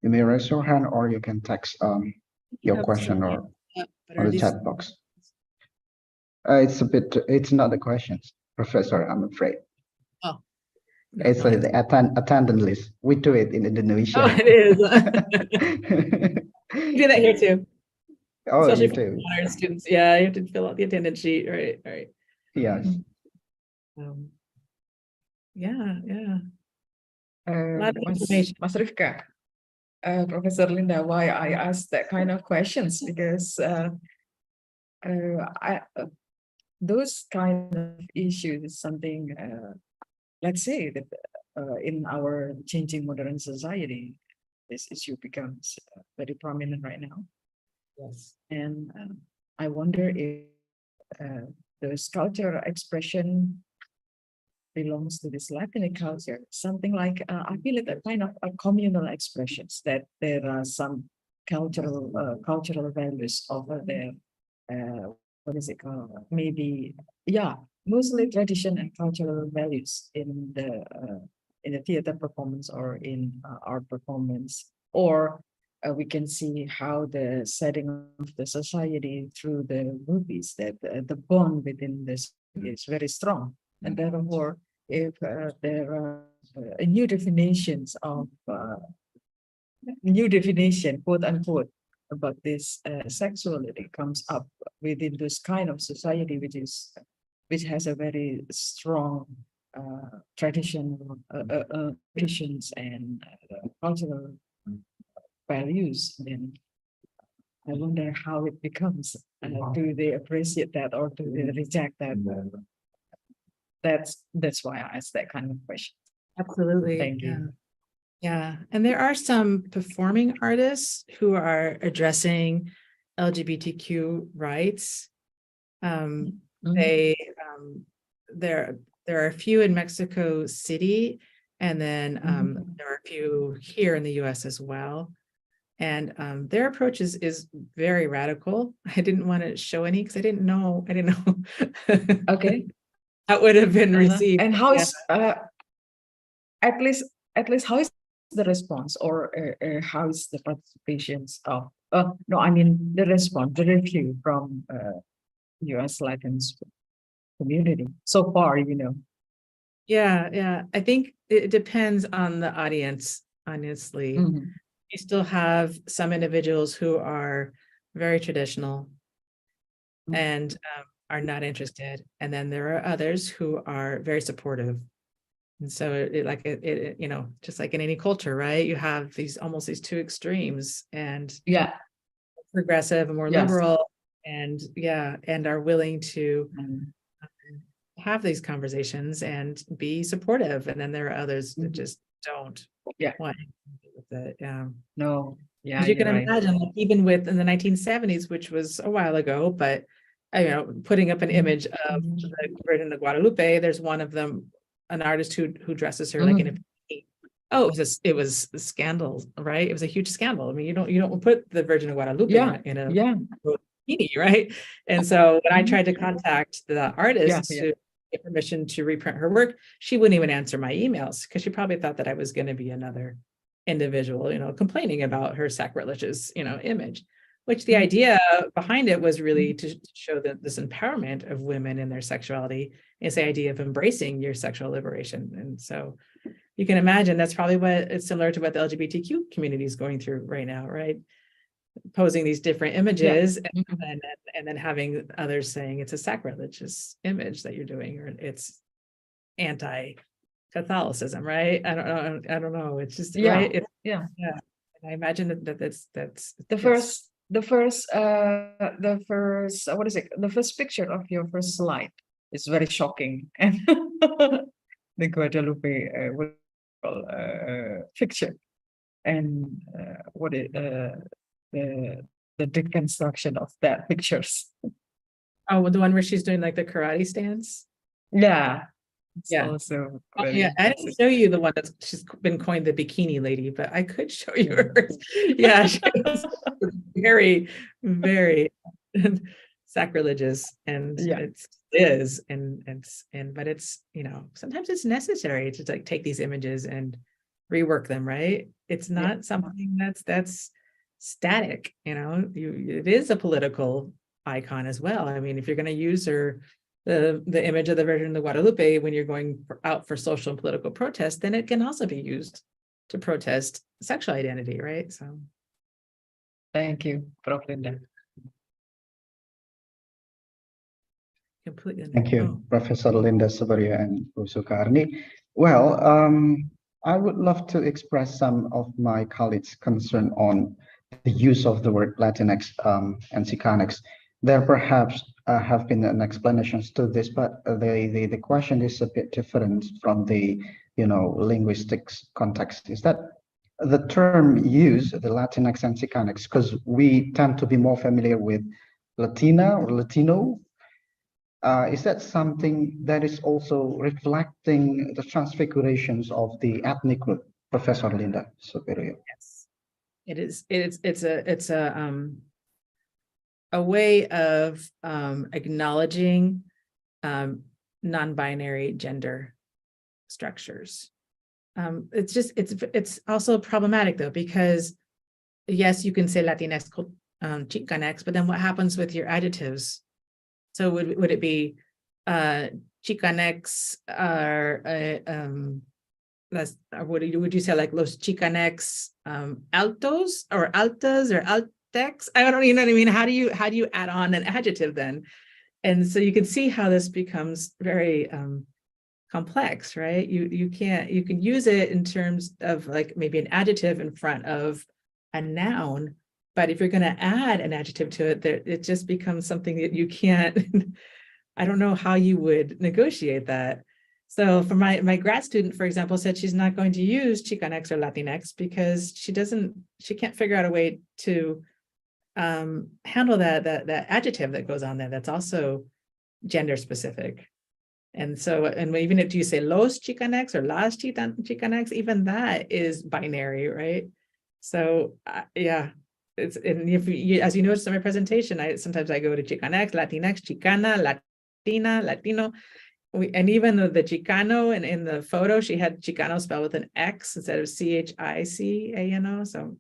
You may raise your hand or you can text your question or the chat box. It's not the questions, Professor, I'm afraid. Oh. It's the attendance list. We do it in Indonesia. Oh, it is. We do that here too. Oh, Especially you do? for honors students. Yeah, you have to fill out the attendance sheet, right. Yes. Yeah. A lot of Mas, information. Mas Rifka, Professor Linda, why I asked that kind of questions because those kind of issues is something, let's say that in our changing modern society, this issue becomes very prominent right now. Yes. And I wonder if the cultural expression belongs to this Latin culture, something like I feel it a kind of a communal expressions that there are some cultural values over there. What is it called? Maybe mostly tradition and cultural values in the theater performance or in art performance, or we can see how the setting of the society through the movies that the bond within this is very strong. And therefore, if there are new definitions of quote unquote, about this sexuality comes up within this kind of society, which has a very strong traditions and cultural values, then I wonder how it becomes. Do they appreciate that or do they reject that? That's why I asked that kind of question. Absolutely. Thank you. Yeah. And there are some performing artists who are addressing LGBTQ rights. There are a few in Mexico City, and then there are a few here in the US as well. And their approach is very radical. I didn't want to show any because I didn't know. Okay. That would have been received. And how is at least how is the response or how is the participations of no, I mean the response, the review from US Latinx community so far, Yeah. I think it depends on the audience, honestly. You still have some individuals who are very traditional and are not interested. And then there are others who are very supportive. And so just like in any culture, right? You have these two extremes, and progressive and more liberal, and yeah, and are willing to Mm. have these conversations and be supportive. And then there are others that Mhm. just don't Yeah. want anything to do with it. No, yeah, As you you're can right. imagine, like, even with in the 1970s, which was a while ago, but putting up an image of the Virgin of Guadalupe, there's one of them, an artist who dresses her like in a bikini. Oh, it was a scandal, right? It was a huge scandal. I mean, you don't put the Virgin of Guadalupe Yeah, in a yeah, bikini, right? And so when I Mhm. tried to contact the artist yeah. to get permission to reprint her work, she wouldn't even answer my emails because she probably thought that I was going to be another individual, complaining about her sacrilegious, image, which the Mhm. idea behind it was really to show that this empowerment of women in their sexuality is the idea of embracing your sexual liberation. And so you can imagine that's probably what it's similar to what the LGBTQ community is going through right now, right? Posing these different images Mhm. and then having others saying it's a sacrilegious image that you're doing, or it's anti-Catholicism, right? I don't know. It's just Yeah, right. yeah. Yeah. And I imagine that's The yes. first, what is it? The first picture of your first slide is very shocking. And the Guadalupe picture. And what it the deconstruction of that pictures. Oh, the one where she's doing like the karate stance. Yeah. It's Yeah. also Oh, very yeah, I didn't impressive. show you the one that's she's been coined the bikini lady, but I could show you hers. Yeah, she was very, very sacrilegious, and Yeah. it is, but it's sometimes it's necessary to like take these images and rework them, right? It's Yeah. not something that's static, it is a political icon as well. I mean, if you're going to use the image of the Virgin of Guadalupe when you're going out for social and political protest, then it can also be used to protest sexual identity, right? So Thank you, Prof. Linda. completely. Thank you, Oh, Professor Linda Sabaria and Professor Karni. Well, I would love to express some of my colleagues' concern on the use of the word Latinx and Chicanx. There perhaps have been an explanations to this, but the question is a bit different from the linguistics context. Is that the term used, the Latinx and Chicanx, because we tend to be more familiar with Latina or Latino. Is that something that is also reflecting the transfigurations of the ethnic group, Professor Linda Superior? yes, it is. It's a way of acknowledging non-binary gender structures. It's also problematic though, because yes, you can say Latinx, Chicanx, but then what happens with your adjectives? So would it be Chicanx or would you say like Los Chicanx altos or altas or altex? I don't know what I mean. How do you add on an adjective then? And so you can see how this becomes very complex, right? You can use it in terms of like maybe an adjective in front of a noun, but if you're going to add an adjective to it, it just becomes something that you can't. I don't know how you would negotiate that. So for my grad student, for example, said she's not going to use Chicanx or Latinx because she can't figure out a way to handle that adjective that goes on there that's also gender specific. And so, and even if you say los Chicanx or las Chicanx, even that is binary, right? So yeah, and if you, as you noticed in my presentation, sometimes I go to Chicanx, Latinx, Chicana, Latina, Latino, and even the Chicano and in the photo, she had Chicano spelled with an X instead of Chicano. So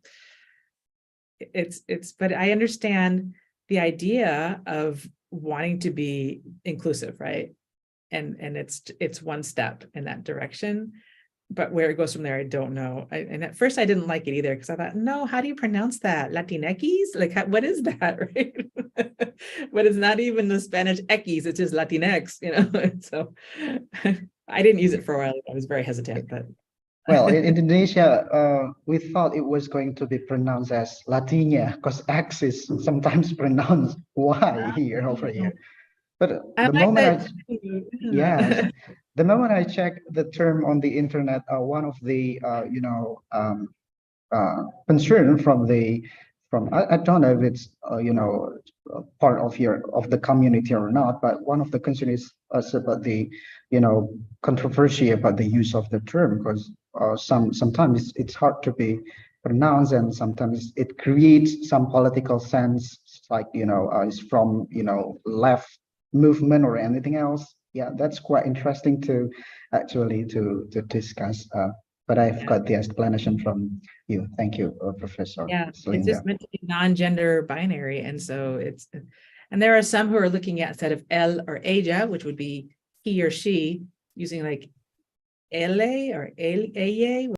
but I understand the idea of wanting to be inclusive, right? And it's one step in that direction, but where it goes from there, I don't know. And at first I didn't like it either because I thought, no, how do you pronounce that? Latinx? Like, what is that, right? But it's not even the Spanish X, it's just Latinx, So I didn't use it for a while. I was very hesitant, but Well, in Indonesia, we thought it was going to be pronounced as Latina because X is sometimes pronounced Y here over here. But I the like moment that. I too. yes, the moment I check the term on the internet, one of the concern from I don't know if it's part of the community or not, but one of the concern is about the controversy about the use of the term because sometimes it's hard to be pronounced and sometimes it creates some political sense like it's from left movement or anything else. Yeah, that's quite interesting to actually to discuss. But I've got the explanation from you. Thank you, Professor Yeah, it's Selinda. just meant to be non-gender binary. And so and there are some who are looking at instead of él or ella, which would be he or she, using like ele or ella,